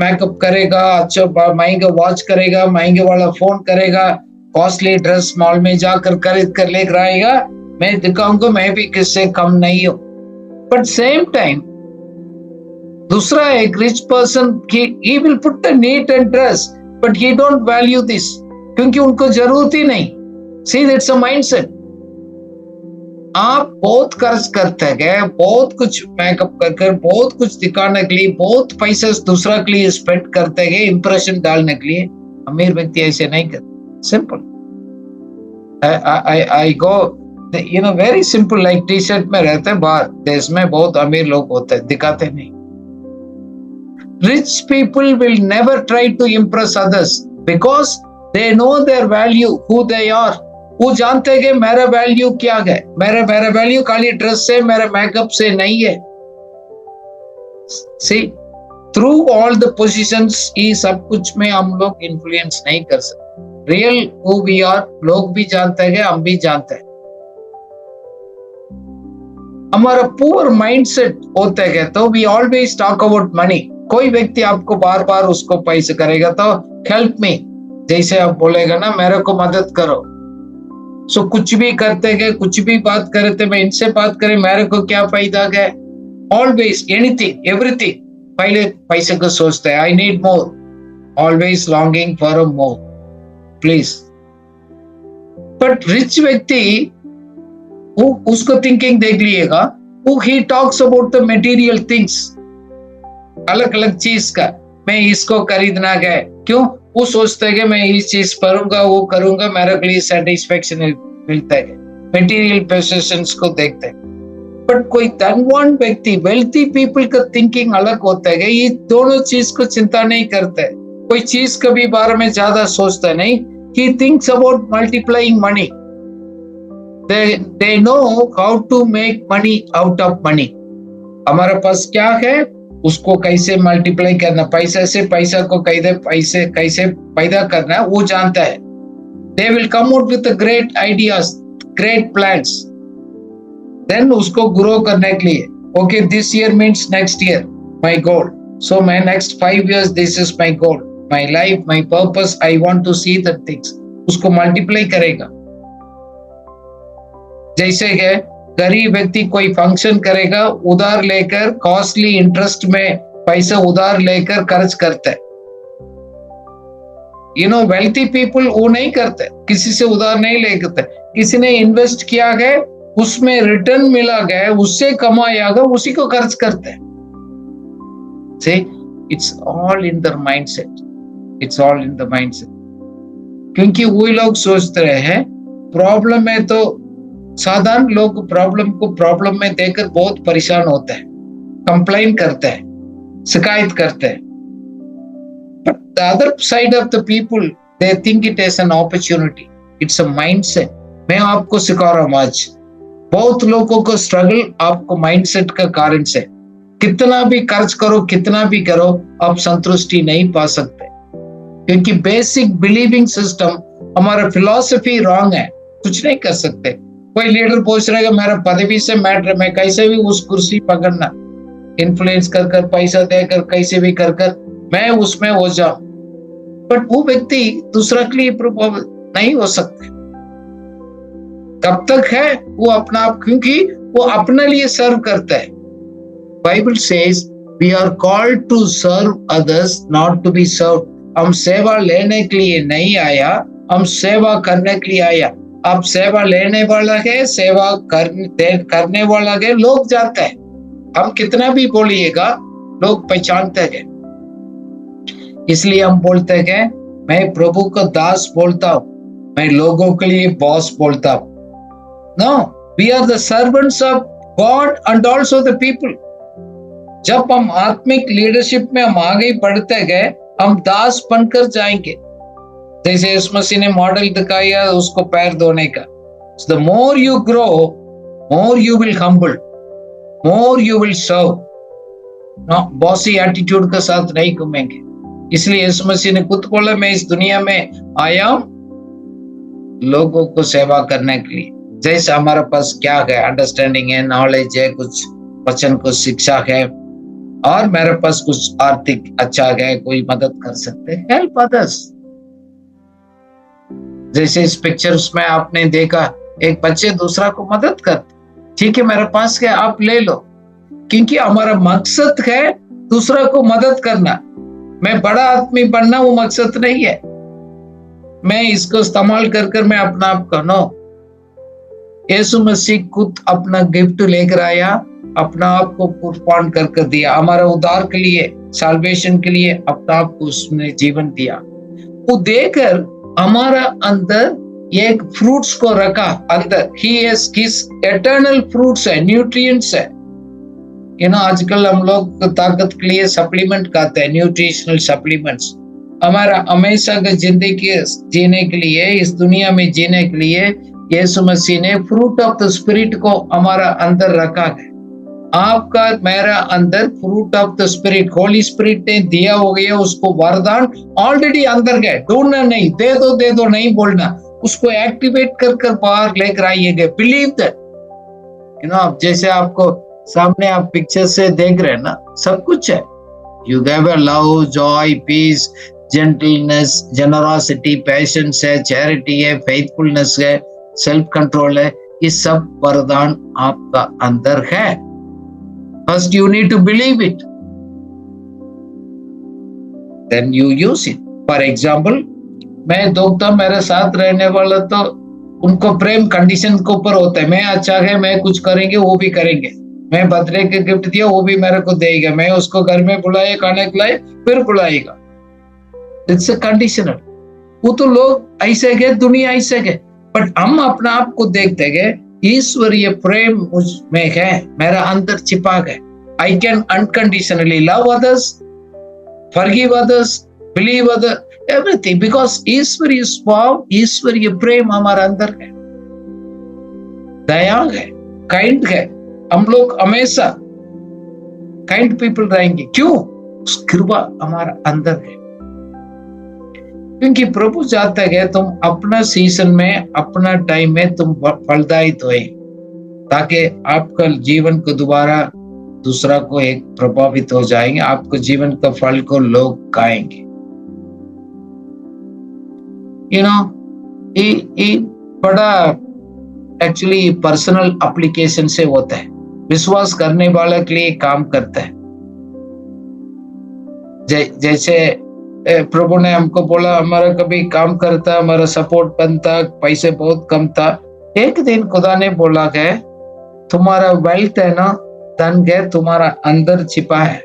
मेकअप करेगा, अच्छा महंगा वॉच करेगा, महंगे वाला फोन करेगा, कॉस्टली ड्रेस मॉल में जाकर खरीद कर लेकर आएगा। मैं दिखाऊंगा मैं भी किससे कम नहीं हूं। बट सेम टाइम दूसरा एक rich person he will put the neat and dress, but he don't value this, क्योंकि उनको जरूरत ही नहीं। See, that's a mindset. आप बहुत खर्च करते हैं, बहुत कुछ मेकअप कर बहुत कुछ दिखाने के लिए, बहुत पैसे दूसरा के लिए स्पेंड करते हैं इंप्रेशन डालने के लिए। अमीर व्यक्ति ऐसे नहीं करते। Simple. I go, very simple, like T shirt में रहते हैं बाहर देश में, बहुत अमीर लोग होते हैं, दिखाते नहीं। Rich people will never try to impress others because they know their value, who they are. वो जानते हैं कि मेरा वैल्यू क्या है। मेरा वैल्यू खाली ड्रेस से, मेरा मेकअप से नहीं है। See, through all the positions, ये सब कुछ में हम लोग इन्फ्लुएंस नहीं कर सकते। रियल who we are लोग भी जानते हैं, हम भी जानते हैं। हमारा पुअर माइंडसेट होता है तो we always talk about money। कोई व्यक्ति आपको बार बार उसको पैसे करेगा तो हेल्प मी, जैसे आप बोलेगा ना मेरे को मदद करो। सो कुछ भी करते गए, कुछ भी बात करते, मैं इनसे बात करें मेरे को क्या फायदा है। ऑलवेज एनीथिंग एवरीथिंग पहले पैसे को सोचते हैं। I need more, always longing for a more, please. But rich व्यक्ति वो उसको थिंकिंग देख लीजिएगा, वो he talks about the material things, अलग अलग चीज का। मैं इसको खरीदना है, क्यों? वो सोचता है कि मैं इस चीज करूंगा, वो करूंगा, मेरे के लिए सेटिस्फेक्शन मिलता है। मटेरियल पोसेशंस को देखते हैं। बट कोई धनवान व्यक्ति, वेल्थी पीपल का थिंकिंग अलग होता है। ये दोनों चीज को चिंता नहीं करता है, कोई चीज के भी बारे में ज्यादा सोचता नहीं। He thinks about multiplying money. They know how to make money out of money. हमारे पास क्या है, उसको कैसे मल्टीप्लाई करना, पैसे से पैसा को कैसे पैदा करना, वो जानता है। They will come out with the great ideas, great plans. Then उसको ग्रो करने के लिए, okay, this year means next year, my goal. So my next 5 years, this is my goal, my life, my purpose. I want to see the things. उसको multiply करेगा। जैसे है गरीब व्यक्ति कोई फंक्शन करेगा, उधार लेकर कॉस्टली इंटरेस्ट में पैसा उधार लेकर खर्च करते हैं। वेल्थी पीपल वो नहीं करते, किसी से उधार नहीं लेते। किसी ने इन्वेस्ट किया है, उसमें रिटर्न मिला गया, उससे कमाया गया, उसी को खर्च करते हैं। See, it's all in the mindset. It's all in the mindset. क्योंकि वही लोग सोचते रहे हैं प्रॉब्लम है, तो साधारण लोग प्रॉब्लम को प्रॉब्लम में देखकर बहुत परेशान होते हैं, कंप्लेन करते हैं, शिकायत करते हैं। But the other side of the people they think it as an opportunity, it's a mindset. मैं आपको सिखा रहा हूं आज, बहुत लोगों को स्ट्रगल आपको माइंडसेट का कारण से, कितना भी खर्च करो, कितना भी करो, आप संतुष्टि नहीं पा सकते, क्योंकि बेसिक बिलीविंग सिस्टम, हमारा फिलॉसफी रॉन्ग है। कुछ नहीं कर सकते। कोई लीडर पूछ रहा है मेरा पदवी से मैटर, मैं कैसे भी उस कुर्सी पकड़ना, इन्फ्लुएंस कर कर, पैसा देकर, कैसे भी कर कर मैं उसमें हो जाऊं, बट वो व्यक्ति दूसरा के लिए प्रभावित नहीं हो सकते। कब तक है वो अपना आप, क्योंकि वो अपने लिए सर्व करता है। Bible says we are called to serve others, not to be serve. हम सेवा लेने के लिए नहीं आया, हम सेवा करने के लिए आया। अब सेवा लेने वाला है, सेवा करने वाला है, लोग जानते हैं। हम कितना भी बोलिएगा लोग पहचानते हैं। इसलिए हम बोलते हैं मैं प्रभु को दास बोलता हूं, मैं लोगों के लिए बॉस बोलता हूं। No, we are the servants of God and also the people. जब हम आत्मिक लीडरशिप में हम आगे बढ़ते गए, हम दास बनकर जाएंगे। जैसे यीशु मसीह ने मॉडल दिखाया उसको पैर धोने का। The more you grow, more you will humble, more you will serve. Bossy attitude के साथ नहीं घूमेंगे। इसलिए यीशु मसीह ने खुद बोला मैं इस दुनिया में आया हूं लोगों को सेवा करने के लिए। जैसे हमारे पास क्या है, अंडरस्टैंडिंग है, नॉलेज है, कुछ वचन को शिक्षा है, और मेरे पास कुछ आर्थिक अच्छा है, कोई मदद कर सकते हैं, हेल्प अदर्स। जैसे इस पिक्चर्स में आपने देखा एक बच्चे दूसरा को मदद करते, ठीक है मेरे पास क्या आप ले लो, क्योंकि हमारा मकसद है दूसरा को मदद करना। मैं बड़ा आदमी बनना वो मकसद नहीं है, मैं इसको इस्तेमाल कर कर मैं अपना आप करना। यीशु मसीह खुद अपना गिफ्ट लेकर आया, अपना आप को कुर्बान कर दिया, हमारा उद्धार के लिए, साल्वेशन के लिए अपना आप को उसने जीवन दिया। वो देकर हमारा अंदर एक फ्रूट्स को रखा अंदर, he has his eternal fruits है, न्यूट्रिएंट्स है। आजकल हम लोग ताकत के लिए सप्लीमेंट खाते हैं, न्यूट्रिशनल सप्लीमेंट्स। हमारा हमेशा का जिंदगी जीने के लिए, इस दुनिया में जीने के लिए यीशु मसीह ने फ्रूट ऑफ द स्पिरिट को हमारा अंदर रखा है। आपका मेरा अंदर fruit of the spirit, Holi spirit ने दिया हो गया, उसको वरदान ऑलरेडी अंदर गए। ढूंढना नहीं, दे दो नहीं बोलना, उसको एक्टिवेट कर कर बाहर लेकर आइएगा। Believe that. जैसे आपको सामने आप पिक्चर से देख रहे हैं ना, सब कुछ है। You have a love, joy, peace, gentleness, generosity, patience है, चैरिटी है, फेथफुलनेस है, सेल्फ कंट्रोल है। ये सब वरदान आपका अंदर है। First you need to believe it, then you use it. For example, मैं दोगता मेरे साथ रहने वाला, तो उनको प्रेम कंडीशन के ऊपर होता है। मैं अच्छा है, मैं कुछ करेंगे वो भी करेंगे, मैं बर्थडे के गिफ्ट दिया वो भी मेरे को देगा, मैं उसको घर में बुलाए, खाने खिलाए, फिर बुलाएगा। It's a conditional. वो तो लोग ऐसे गए, दुनिया ऐसे गए, बट हम अपना आप को देखते गए ईश्वरीय प्रेम मुझ में है, मेरा अंदर छिपा है। I can unconditionally love others, forgive others, believe other, everything, because ईश्वरीय स्वभाव, ईश्वरीय प्रेम हमारा अंदर है। दयालु है, काइंड है, हम लोग हमेशा काइंड पीपल रहेंगे। क्यों? उस कृपा हमारा अंदर है। क्योंकि प्रभु चाहता है तुम अपना सीजन में, अपना टाइम में तुम फलदायित होए, ताकि आपका जीवन को दोबारा दूसरा को एक प्रभावित हो जाएंगे, आपको जीवन का फल को लोग खाएंगे। ये बड़ा एक्चुअली पर्सनल एप्लीकेशन से होता है, विश्वास करने वाला के लिए काम करता है। जैसे प्रभु ने हमको बोला, हमारा कभी काम करता, हमारा सपोर्ट बनता, पैसे बहुत कम था। एक दिन खुदा ने बोला है तुम्हारा वेल्थ है ना, धन है, तुम्हारा अंदर छिपा है।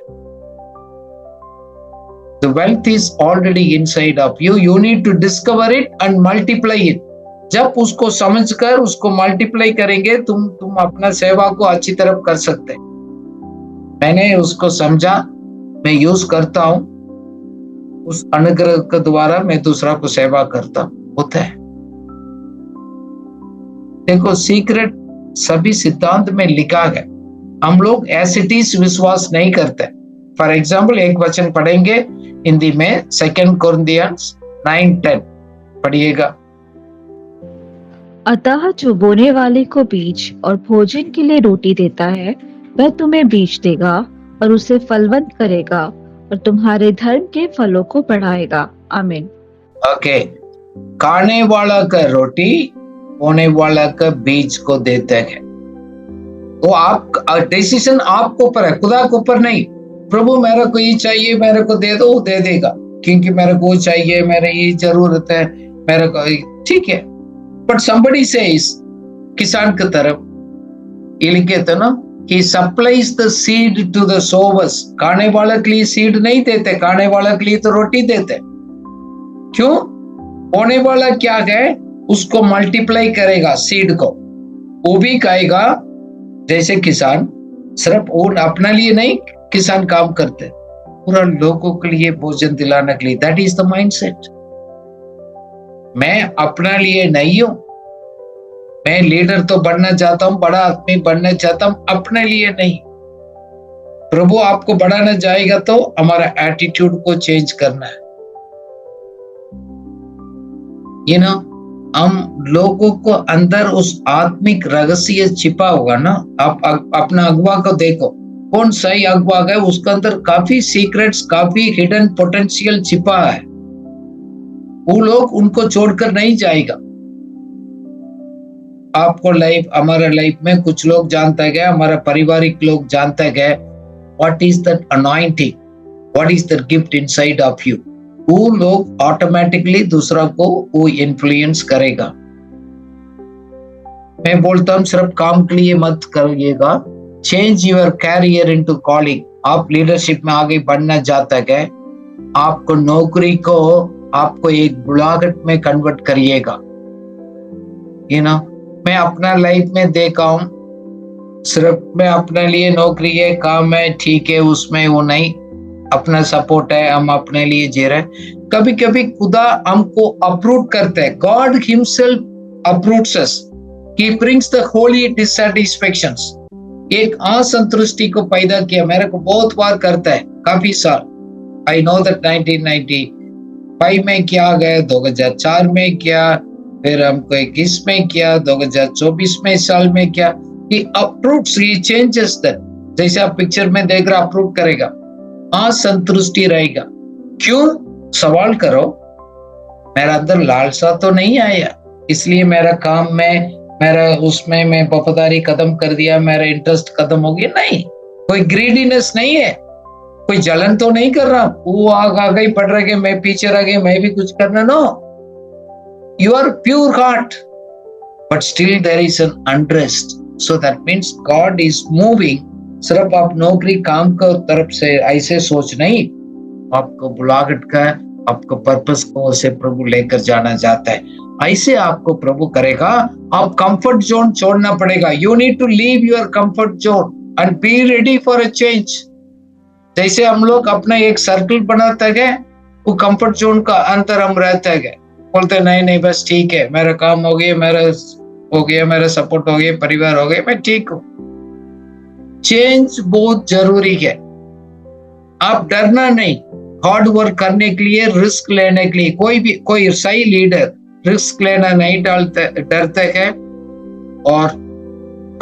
The wealth is already inside of you. You need to discover it and multiply it. जब उसको समझकर उसको मल्टीप्लाई करेंगे तुम अपना सेवा को अच्छी तरह कर सकते। मैंने उसको समझा, मैं यूज करता हूं, उस अनुग्रह के द्वारा मैं दूसरा को सेवा करता होता है। देखो सीक्रेट सभी सिद्धांत में लिखा है, हम लोग एसिटीज विश्वास नहीं करते। फॉर एग्जाम्पल एक वचन पढ़ेंगे हिंदी में, 2 कोरिन्थियंस 9:10 पढ़िएगा। अतः जो बोने वाले को बीज और भोजन के लिए रोटी देता है, वह तुम्हें बीज देगा और उसे फलवंत करेगा और तुम्हारे धर्म के फलों को बढ़ाएगा। आमीन। ओके, खाने वाला का रोटी, बोने वाला का बीज को देते हैं। तो आप डिसीजन आपको ऊपर है, खुदा के ऊपर नहीं। प्रभु मेरे को ये चाहिए, मेरे को दे दो, वो दे देगा, क्योंकि मेरे को चाहिए, मेरे ये जरूरत है, मेरे को ठीक है। बट somebody says, किसान की तरफ ये लिखे थे ना, he supplies the seed to the sowers। खाने वाले के लिए सीड नहीं देते, खाने वाले के लिए तो रोटी देते। क्यों? बोने वाला क्या है, उसको मल्टीप्लाई करेगा सीड को, वो भी खाएगा। जैसे किसान सिर्फ वो अपने लिए नहीं किसान काम करते, पूरा लोगों के लिए भोजन दिलाने के लिए। That is the mindset. मैं अपने लिए नहीं हूं, मैं लीडर तो बनना चाहता हूं, बड़ा आदमी बनना चाहता हूं, अपने लिए नहीं। प्रभु आपको बढ़ाना चाहेगा तो हमारा एटीट्यूड को चेंज करना है। you know, हम लोगों को अंदर उस आत्मिक रहस्य छिपा होगा ना। आप अपना अगवा को देखो, कौन सही अगवा है, उसके अंदर काफी सीक्रेट्स, काफी हिडन पोटेंशियल छिपा है। वो लोग उनको छोड़कर नहीं जाएगा। आपको लाइफ, हमारा लाइफ में कुछ लोग जानते गए, हमारा पारिवारिक लोग जानते गए, what is that anointing, what is that gift inside of you. वो लोग ऑटोमेटिकली दूसरा को वो इन्फ्लुएंस करेगा। मैं बोलता हूं सिर्फ काम के लिए मत करिएगा, change your career into calling. आप लीडरशिप में आगे बढ़ना चाहते हैं, आपको नौकरी को आपको एक बुलाहट में कन्वर्ट करिएगा। you know, मैं अपना लाइफ में देखा हूं, सिर्फ मैं अपने लिए नौकरी है, काम है, ठीक है, उसमें वो नहीं, अपना सपोर्ट है, हम अपने लिए जी रहे। कभी कभी खुदा हमको अप्रूव करते हैं। God himself approves us, he brings the holy dissatisfactions. एक असंतुष्टि को पैदा किया, मेरे को बहुत बार करता है, काफी साल। आई नो दैट 1995 में किया गया, 2004 में किया, फिर हमको 21 में किया, 2024 में साल में किया। he approves, he changes that। जैसे आप पिक्चर में देख रहे, अप्रूव करेगा, असंतुष्टि रहेगा। क्यों? सवाल करो, मेरा अंदर लालसा तो नहीं आया, इसलिए मेरा काम में, मेरा उसमें मैं वफादारी खत्म कर दिया, मेरा इंटरेस्ट खत्म हो गया? नहीं, कोई ग्रीडीनेस नहीं है, कोई जलन तो नहीं कर रहा, वो आगे बढ़ रहे, मैं पीछे रह गया, मैं भी कुछ करना। No, you are pure heart, but still there is an unrest, so that means God is moving। सिर्फ आप नौकरी काम को तरफ से ऐसे सोच नहीं, आपको बुलाहट का, आपको पर्पस को से प्रभु लेकर जाना चाहता है, ऐसे आपको प्रभु करेगा। आप कंफर्ट जोन छोड़ना पड़ेगा। You need to leave your comfort zone and be ready for a change. जैसे हम लोग अपना एक सर्कल बनाते गए, वो कंफर्ट जोन का अंतर हम रहते गए, बोलते नहीं नहीं बस ठीक है, मेरा काम हो गया, मेरा सपोर्ट हो गया, परिवार हो गया, मैं ठीक हूं। चेंज बहुत जरूरी है। आप डरना नहीं, हार्ड वर्क करने के लिए, रिस्क लेने के लिए। कोई सही लीडर रिस्क लेना नहीं डरते हैं, और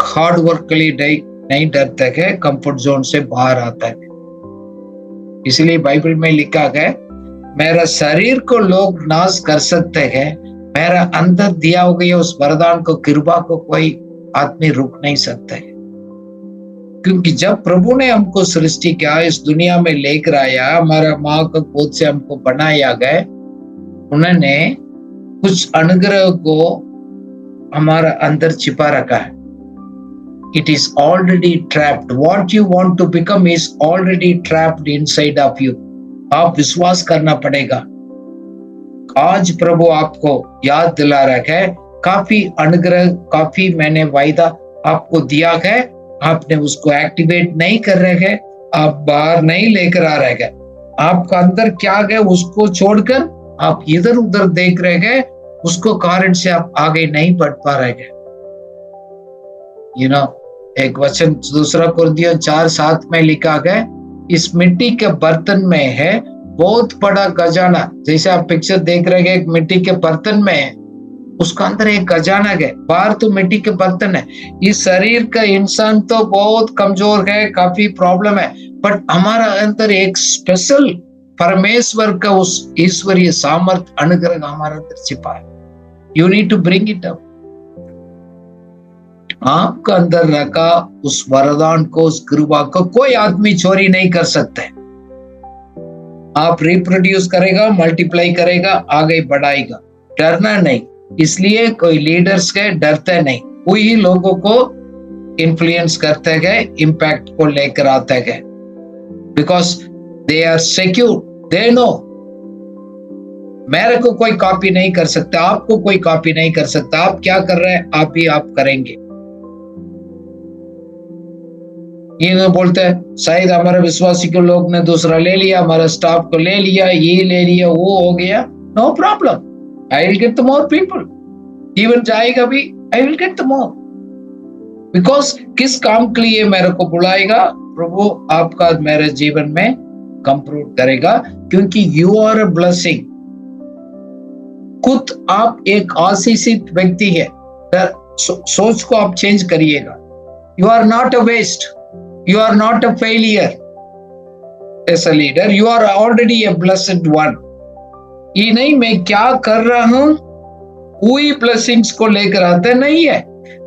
हार्ड वर्क के लिए नहीं डरते हैं, कंफर्ट जोन से बाहर आता है। इसलिए बाइबल में लिखा है, मेरा शरीर को लोग नाश कर सकते हैं, मेरा अंदर दिया हो गया उस वरदान को, कृपा को कोई आदमी रोक नहीं सकता है। क्योंकि जब प्रभु ने हमको सृष्टि किया, इस दुनिया में लेकर आया, हमारा माँ का गोद से हमको बनाया गया, उन्होंने कुछ अनुग्रह को हमारा अंदर छिपा रखा है। It is already trapped. What you want to become is already trapped inside of you. आप विश्वास करना पड़ेगा। आज प्रभु आपको याद दिला रहा है, काफी अनुग्रह, काफी मैंने वायदा आपको दिया है, आपने उसको एक्टिवेट नहीं कर रहे हैं, आप बाहर नहीं लेकर आ रहे हैं। आपका अंदर क्या है उसको छोड़कर आप इधर उधर देख रहे हैं, उसको कारण से आप आगे नहीं बढ़ पा रहे हैं। एक वचन 2 कुरिन्थियों 4:7 में लिखा है, इस मिट्टी के बर्तन में है बहुत बड़ा खजाना। जैसे आप पिक्चर देख रहे हैं, एक मिट्टी के बर्तन में है, उसका अंदर एक खजाना है। बाहर तो मिट्टी के बर्तन है। इस शरीर का इंसान तो बहुत कमजोर है, काफी प्रॉब्लम है, बट हमारा अंदर एक स्पेशल परमेश्वर का उस ईश्वरीय सामर्थ अनुग्रह हमारे अंदर छिपा है। You need to bring it up. आपका अंदर रखा उस वरदान को, उस कृपा को कोई आदमी चोरी नहीं कर सकता है। आप रिप्रोड्यूस करेगा, मल्टीप्लाई करेगा, आगे बढ़ाएगा, डरना नहीं। इसलिए कोई लीडर्स के डरते नहीं, वही लोगों को इन्फ्लुएंस करते गए, इम्पैक्ट को लेकर आते गए, because they are secure, they know मेरे को कोई कॉपी नहीं कर सकता, आपको कोई कॉपी नहीं कर सकता। आप क्या कर रहे हैं, आप ही आप करेंगे। ये बोलते हैं शायद हमारे विश्वासी के लोग ने दूसरा ले लिया, हमारा स्टाफ को ले लिया, ये ले लिया, वो हो गया, no problem, I will get the more people. Even जाएगा भी, I will get the more, because किस काम के लिए मेरे को बुलाएगा प्रभु, आपका मेरे जीवन में कंप्रूव करेगा, क्योंकि यू आर अ ब्लेसिंग। खुद आप एक आशीषित व्यक्ति है। सोच को आप चेंज करिएगा। You are not a waste, you are not a failure as a leader, you are already a blessed one. ये नहीं मैं क्या कर रहा हूं वही ब्लेसिंग्स को लेकर आता नहीं है,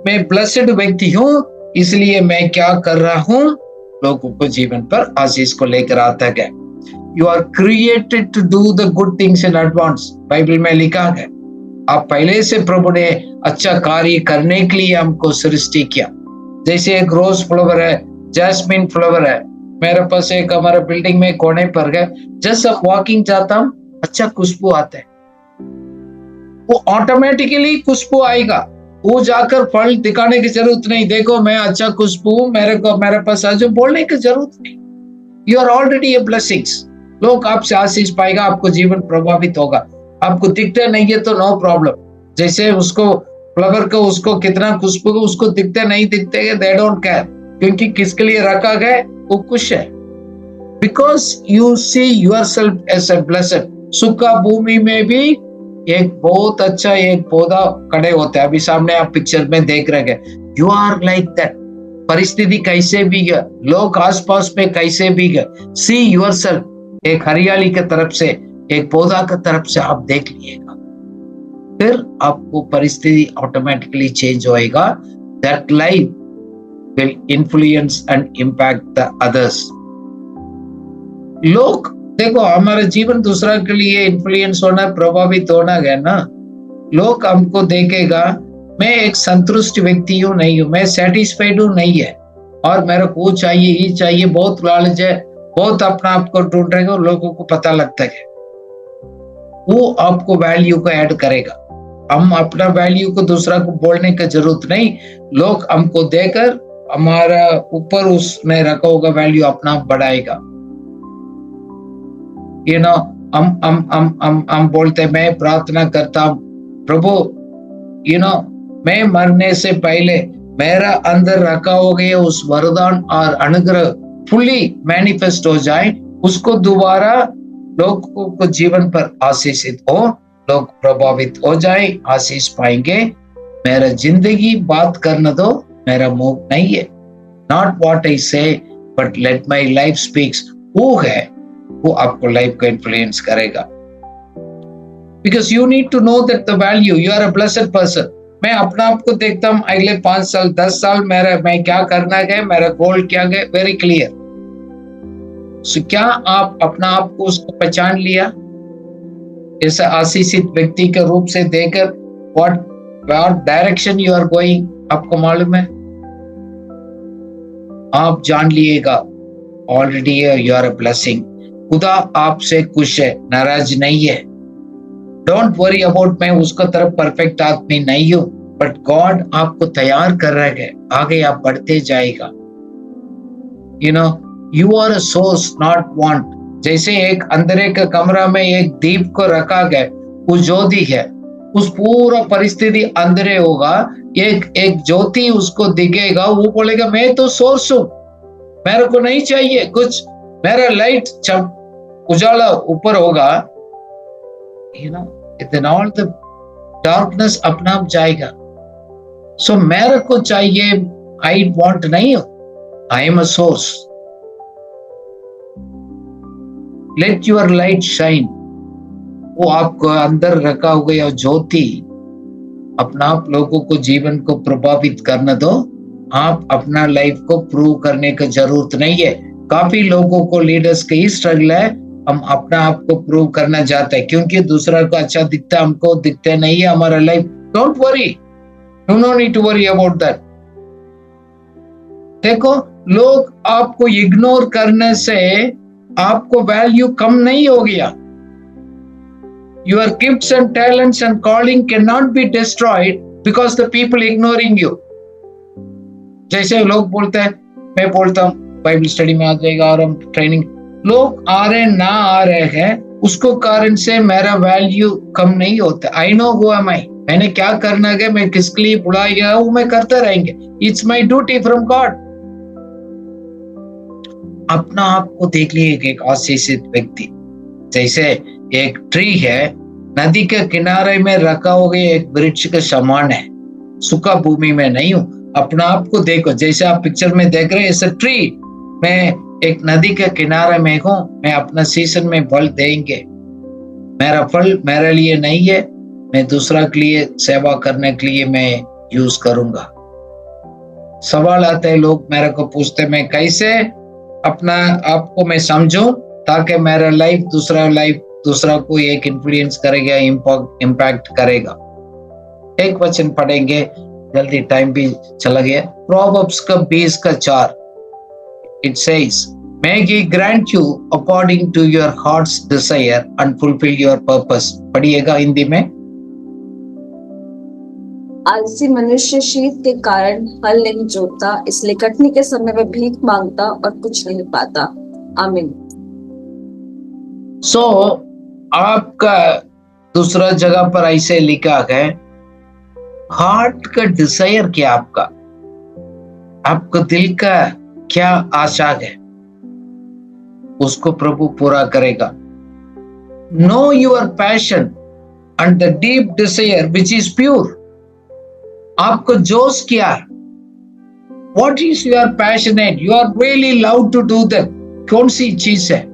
मैं ब्लेस्ड व्यक्ति हूं, इसलिए मैं क्या कर रहा हूं, लोगों को जीवन पर आशीष को लेकर आता है। You are created to do the good things in advance. Bible में लिखा है आप पहले से प्रभु ने अच्छा कार्य करने के लिए हमको सृष्टि किया। जैसे एक रोज फ्लावर है, जैस्मिन फ्लावर है, मेरे पास एक हमारे बिल्डिंग में कोने पर है, जस्ट अब वॉकिंग जाता हूं, अच्छा खुशबू आता है, वो ऑटोमेटिकली खुशबू आएगा, वो जाकर फल दिखाने की जरूरत नहीं, देखो मैं अच्छा खुशबू मेरे पास आज बोलने की जरूरत नहीं। You are already a blessings. लोग आपसे आशीष पाएगा, आपको जीवन प्रभावित होगा। आपको दिखते नहीं है तो नो प्रॉब्लम। जैसे उसको फ्लावर को उसको कितना खुशबू को उसको दिखते नहीं दिखते, दे डोंट केयर, क्योंकि किसके लिए रखा गया वो खुश है। Because you see yourself as a blessed. सूखा भूमि में भी एक बहुत अच्छा एक पौधा खड़े होता है, अभी सामने आप पिक्चर में देख रहे हैं। You are like that. परिस्थिति कैसे भी है, लोग आसपास में कैसे भी है, सी योरसेल्फ एक हरियाली के तरफ से, एक पौधा के तरफ से आप देख लीजिएगा, फिर आपको परिस्थिति ऑटोमेटिकली चेंज होएगा। That life will influence and impact the others. लोग देखो हमारा जीवन दूसरा के लिए इन्फ्लुएंस होना, प्रभावित होना है ना। लोग हमको देखेगा, मैं एक संतुष्ट व्यक्ति हूँ नहीं हूँ, मैं सेटिस्फाइड हूँ नहीं है, और मेरे को चाहिए ही चाहिए, बहुत लालच है, बहुत अपना आपको ढूंढ रहे हो, लोगों को पता लगता है, वो आपको वैल्यू को ऐड करेगा। हम अपना वैल्यू को दूसरा को बोलने की जरूरत नहीं, लोग हमको देकर हमारा ऊपर उसने रखा होगा वैल्यू अपना बढ़ाएगा। हम बोलते हैं, मैं प्रार्थना करता हूं प्रभु मैं मरने से पहले मेरा अंदर रखा हो गया उस वरदान और अनुग्रह फुली मैनिफेस्ट हो जाए, उसको दोबारा लोगों को जीवन पर आशीषित हो, लोग प्रभावित हो जाए, आशीष पाएंगे। मेरा जिंदगी बात करना दो, मेरा मुंह नहीं है, not what I say but let my life speaks. वो है, वो आपको लाइफ को इन्फ्लुएंस करेगा। Because you need to know that the value, you are a blessed person. मैं अपना आप को देखता हूँ, अगले 5 साल 10 साल मैं क्या करना है, मेरा गोल क्या है, वेरी क्लियर। सो क्या आप अपना आप को उसको पहचान लिया ऐसा आशीषित व्यक्ति के रूप से देकर what direction you are going, आपको मालूम है? आप जान लिएगा already you are a blessing. खुदा आपसे खुश है, नाराज नहीं है। डोंट वरी अबाउट मैं उसका तरफ परफेक्ट आदमी नहीं हूं, बट गॉड आपको तैयार कर रहा है, आगे आप बढ़ते जाएगा। You know, you are a source not want. जैसे एक अंधेरे के कमरा में एक दीप को रखा गया, वो ज्योति है, उस पूरा परिस्थिति अंधेरे होगा, एक ज्योति उसको दिखेगा, वो बोलेगा मैं तो सोर्स हूं, मेरे को नहीं चाहिए कुछ, मेरा लाइट उजाला ऊपर होगा। You know, then all the darkness अपना आप जाएगा। सो मेरे को चाहिए, आई वांट नहीं हूं, I am a source. Let your light shine. वो आपको अंदर रखा हुआ ज्योति अपना आप लोगों को जीवन को प्रभावित करने दो। आप अपना लाइफ को प्रूव करने की जरूरत नहीं है। काफी लोगों को लीडर्स का ही स्ट्रगल है, हम अपना आप को प्रूव करना चाहते हैं क्योंकि दूसरा को अच्छा दिखता है, हमको दिखते नहीं है हमारा life. Don't worry, you no need to worry about that. देखो, लोग आपको इग्नोर करने से आपको वैल्यू कम नहीं हो गया। Your gifts and talents and calling cannot be destroyed because the people ignoring you. जैसे लोग बोलते हैं, मैं बोलता हूँ बाइबल स्टडी में आ जाएगा और हम ट्रेनिंग, लोग आ रहे ना आ रहे हैं, उसको कारण से मेरा वैल्यू कम नहीं होता। आई नो हु एम आई, मैंने क्या करना है, मैं किसके लिए बुलाया गया हूँ, मैं करते रहेंगे। It's my duty from God. अपना आप को देख लिए एक आशीषित व्यक्ति, जैसे एक ट्री है, नदी के किनारे में रखा हो गया एक वृक्ष के समान है, सूखा भूमि में नहीं हूं। अपना आप को देखो, जैसे आप पिक्चर में देख रहे हैं, ऐसे ट्री, मैं एक नदी के किनारे में हूं, मैं अपना सीजन में फल देंगे। मेरा फल मेरे लिए नहीं है, मैं दूसरा के लिए सेवा करने के लिए मैं यूज करूंगा। सवाल आता है, लोग मेरे को पूछते, मैं कैसे अपना आपको मैं समझूं ताकि मेरा लाइफ दूसरा को एक इन्फ्लुएंस करेगा, इम्पैक्ट करेगा। एक वचन पढ़ेंगे, जल्दी टाइम भी चला गया। प्रोवर्ब्स का 20:4, it says, May He grant you according to your heart's desire and fulfill your purpose। पढ़िएगा हिंदी में। आलसी मनुष्य शीत के कारण हल नहीं जोतता, इसलिए कटनी के समय में भीख मांगता और कुछ नहीं पाता। आमीन। सो आपका दूसरा जगह पर ऐसे लिखा है, हार्ट का डिजायर क्या, आपका दिल का क्या आशा है, उसको प्रभु पूरा करेगा। Know your passion and the deep desire which is pure. आपको जोश क्या है, what is your passionate, you are really love to do that, कौन सी चीज है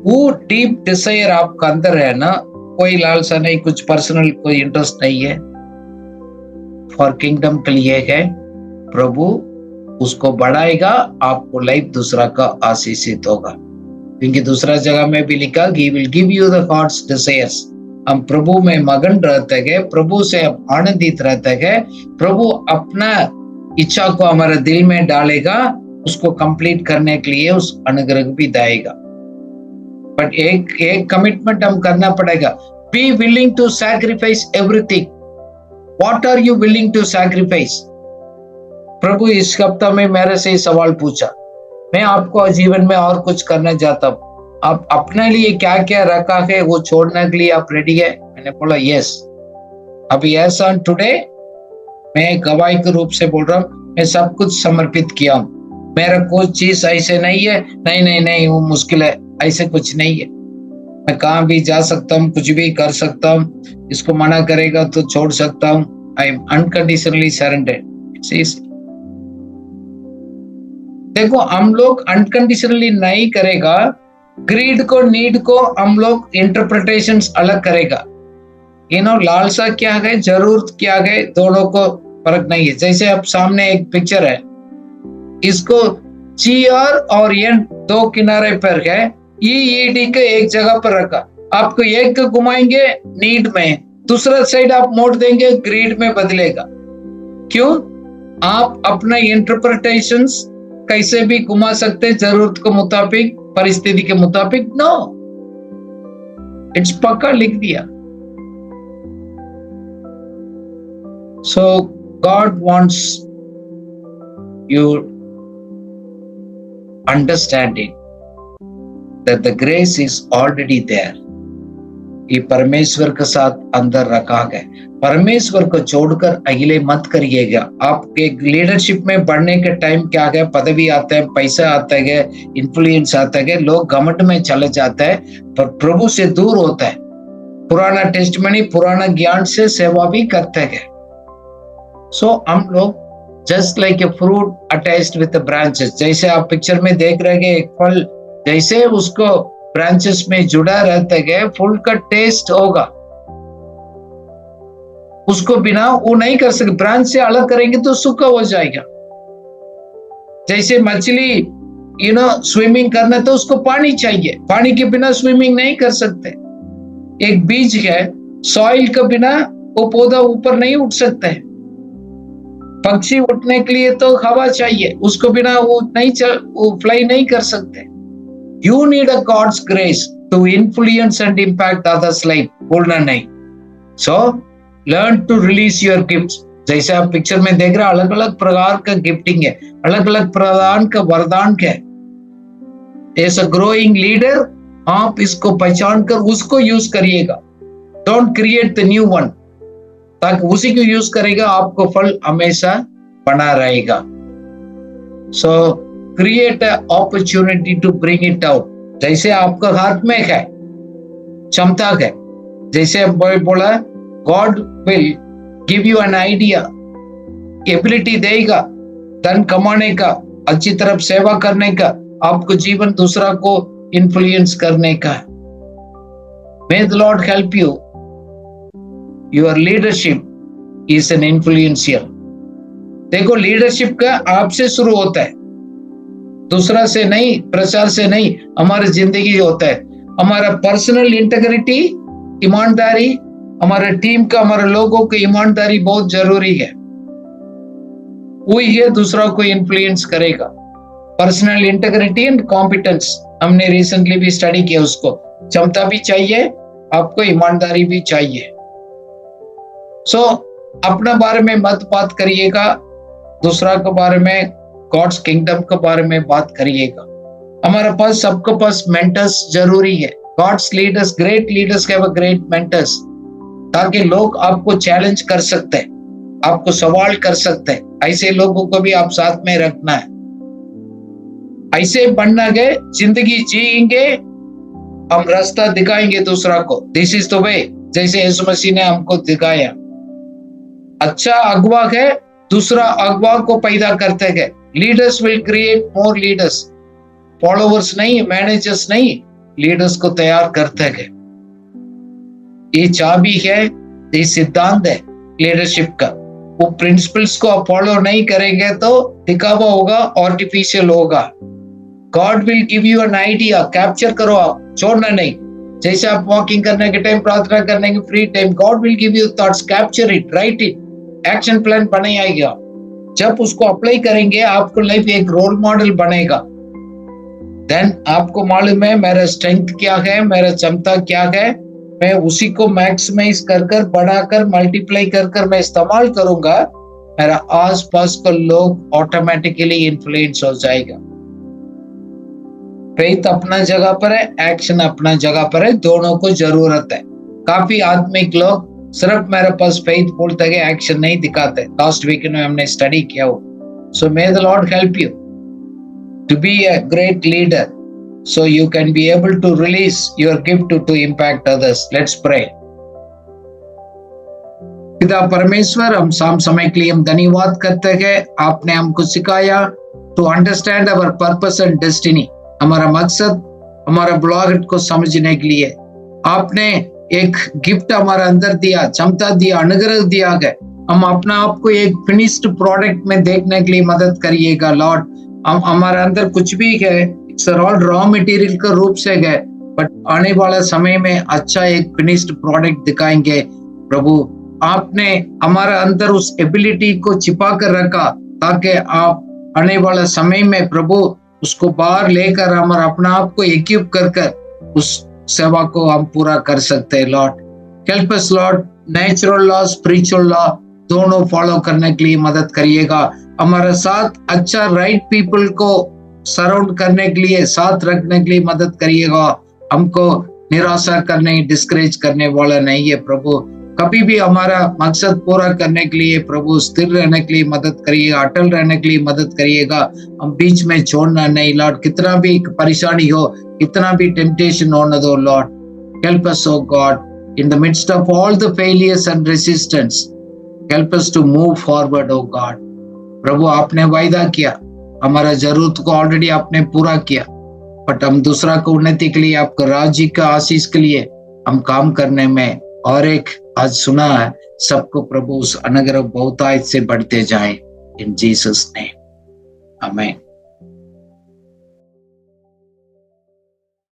वो डीप डिजायर आपका अंदर है ना। कोई लालसा नहीं, कुछ पर्सनल कोई इंटरेस्ट नहीं है, फॉर किंगडम के लिए है। प्रभु उसको बढ़ाएगा, आपको लाइफ दूसरा का आशीषित होगा। क्योंकि दूसरा जगह में भी लिखा, He will give you the heart's desires। हम प्रभु में मगन रहते हैं, प्रभु से आनंदित रहते हैं, प्रभु अपना इच्छा को हमारे दिल में डालेगा, उसको कंप्लीट करने के लिए उस अनुग्रह भी देगा। बट एक कमिटमेंट हम करना पड़ेगा, be willing to sacrifice everything. What are you willing to sacrifice? प्रभु इस हफ्ता में मेरे से सवाल पूछा, मैं आपको जीवन में और कुछ करना चाहता हूं, आप अपने लिए क्या क्या रखा है वो छोड़ने के लिए आप रेडी है? मैंने बोला यस। अभी ऐसा टुडे मैं गवाही के रूप से बोल रहा हूँ, मैं सब कुछ समर्पित किया हूँ। मेरा कोई चीज ऐसे नहीं है, नहीं वो मुश्किल है, ऐसे कुछ नहीं है। मैं कहाँ भी जा सकता हूँ, कुछ भी कर सकता हूँ, इसको मना करेगा तो छोड़ सकता हूँ। I am unconditionally surrendered. It's easy. देखो, हम लोग अनकंडीशनली नहीं करेगा, ग्रीड को, नीड को हम लोग इंटरप्रिटेशंस अलग करेगा। लालसा क्या है, जरूरत क्या है, दोनों को फर्क नहीं है। जैसे अब सामने एक पिक्चर है, इसको CR और N दो किनारे पर है, ED के एक जगह पर रखा, आपको एक घुमाएंगे नीड में, दूसरा साइड आप मोड़ देंगे ग्रीड में बदलेगा। क्यों? आप अपना इंटरप्रिटेशंस कैसे भी घुमा सकते, जरूरत के मुताबिक परिस्थिति के मुताबिक? नो, इट्स पक्का लिख दिया। So God wants you understanding that the grace is already there. ये परमेश्वर के साथ अंदर रखा गया। परमेश्वर को छोड़कर अगले मत करिएगा। आपके लीडरशिप में बढ़ने के टाइम क्या है, पदवी आता है, पैसा आता है, इन्फ्लुएंस आता है, लोग घमंड में चले जाते हैं, पर प्रभु से दूर होता है। पुराना टेस्टमनी, पुराना ज्ञान से सेवा भी करते हैं। सो हम लोग just like a fruit attached with the branches, जैसे आप पिक्चर में देख रहे हैं, एक फल जैसे उसको ब्रांचेस में जुड़ा रहता है, फूल का टेस्ट होगा, उसको बिना वो नहीं कर सकते। ब्रांच से अलग करेंगे तो सूखा हो जाएगा। जैसे मछली स्विमिंग करना तो उसको पानी चाहिए, पानी के बिना स्विमिंग नहीं कर सकते। एक बीज है, सॉइल के बिना वो पौधा ऊपर नहीं उठ सकता है। पक्षी उठने के लिए तो हवा चाहिए, उसको बिना वो फ्लाई नहीं कर सकते। You need a God's grace to influence and impact others' life. बोलना नहीं। So learn to release your gifts. जैसे आप पिक्चर में देख रहे हैं, अलग अलग प्रकार का गिफ्टिंग है, अलग अलग प्रदान का वरदान है। As a growing leader, आप इसको पहचान कर उसको यूज करिएगा। Don't create the new one, ताकि उसी को यूज करेगा, आपको फल हमेशा बना रहेगा। So create an opportunity to bring it out. जैसे आपका हाथ में है, क्षमता है, जैसे बोला God will give you an idea, ability देगा, धन कमाने का, अच्छी तरफ सेवा करने का, आपको जीवन दूसरा को इन्फ्लुएंस करने का। May the Lord help you. Your leadership is an influencer. देखो, लीडरशिप का आपसे शुरू होता है, दूसरा से नहीं, प्रचार से नहीं, हमारी जिंदगी होता है। हमारा पर्सनल इंटेग्रिटी, ईमानदारी, हमारे टीम का, हमारे लोगों की ईमानदारी बहुत जरूरी है। वही है दूसरा को इन्फ्लुएंस करेगा। पर्सनल इंटेग्रिटी एंड कॉम्पिटेंस हमने रिसेंटली भी स्टडी किया, उसको क्षमता भी चाहिए, आपको ईमानदारी भी चाहिए। सो अपना बारे में मत बात करिएगा, दूसरा के बारे में, गॉड्स किंगडम के बारे में बात करिएगा। हमारे पास, सबके पास मेंटर्स जरूरी है। God's leaders, great leaders have a great mentors, ताकि लोग आपको चैलेंज कर सकते हैं, आपको सवाल कर सकते हैं। ऐसे लोगों को भी आप साथ में रखना है। ऐसे बनना गए, जिंदगी जिएंगे, हम रास्ता दिखाएंगे दूसरा को। दिस इज द वे, जैसे यीशु मसीह ने हमको दिखाया। अच्छा अगवा है, दूसरा अगवा को पैदा करते हैं। Leaders will create more leaders, followers नहीं, मैनेजर्स नहीं, लीडर्स को तैयार करते हैं। ये चाबी है, ये सिद्धांत है लीडरशिप का। वो प्रिंसिपल्स को आप फॉलो नहीं करेंगे तो दिखावा होगा, आर्टिफिशियल होगा। God will give you an idea, capture करो आप, छोड़ना नहीं। जैसे आप वॉकिंग करने के टाइम, प्रार्थना करने के free time, God will give you thoughts, capture it, right it, action plan बनाइएगा। जब उसको अप्लाई करेंगे, आपको लाइफ एक रोल मॉडल बनेगा। देन आपको मालूम है मेरा स्ट्रेंथ क्या है, मेरा क्षमता क्या है, मैं उसी को मैक्सिमाइज कर बढ़ाकर, मल्टीप्लाई कर मैं इस्तेमाल करूंगा। मेरा आस पास का लोग ऑटोमेटिकली इन्फ्लुएंस हो जाएगा। फेथ अपना जगह पर है, एक्शन अपना जगह पर है, दोनों को जरूरत है। काफी आत्मिक लोग सिर्फ मेरे पास फेथ बोलते हैं, एक्शन नहीं दिखाते। लास्ट वीकेंड में हमने स्टडी किया हो। So may the Lord help you to be a great leader, so you can be able to release your gift to impact others. Let's pray. पिता परमेश्वर, हम शाम समय के लिए हम धन्यवाद करते हैं। आपने हमको सिखाया to understand our purpose and destiny, हमारा मकसद, हमारा ब्लॉग को समझने के लिए आपने एक गिफ्ट हमारे अंदर दिया, क्षमता दिया, अनुग्रह दिया है। हम अपना आप को एक फिनिश्ड प्रोडक्ट में देखने के लिए मदद करिएगा लॉर्ड। हम हमारे अंदर कुछ भी है, ऑल रॉ मटेरियल का रूप से गए, बट आने वाला समय में अच्छा एक फिनिश्ड प्रोडक्ट दिखाएंगे। प्रभु, आपने हमारे अंदर उस एबिलिटी को छिपा कर रखा, ताकि आप आने वाला समय में प्रभु उसको बाहर लेकर हम अपना आप को इक्विप कर उस सेवा को हम पूरा कर सकते हैं। लॉर्ड हेल्प अस Lord, natural law spiritual law दोनों फॉलो करने के लिए मदद करिएगा। हमारे साथ अच्छा राइट पीपल को सराउंड करने के लिए, साथ रखने के लिए मदद करिएगा। हमको निराशा करने, डिस्करेज करने वाला नहीं है प्रभु। कभी भी हमारा मकसद पूरा करने के लिए प्रभु स्थिर रहने के लिए मदद करिएगा, अटल रहने के लिए मदद करिएगा। हम बीच में छोड़ना नहीं लॉर्ड, कितना भी परेशानी हो, कितना भी टेम्पटेशन हो न दो Lord. Help us O God in the midst of all the failures and resistance, help us to move forward oh God। प्रभु आपने वायदा किया, हमारा जरूरत को ऑलरेडी आपने पूरा किया, बट हम दूसरा को उन्नति के लिए, आपका राज्य का आशीष के लिए हम काम करने में और एक आज सुना है सबको प्रभु उस अनुग्रह बहुतायत से बढ़ते जाए। इन जीसस नेम आमीन।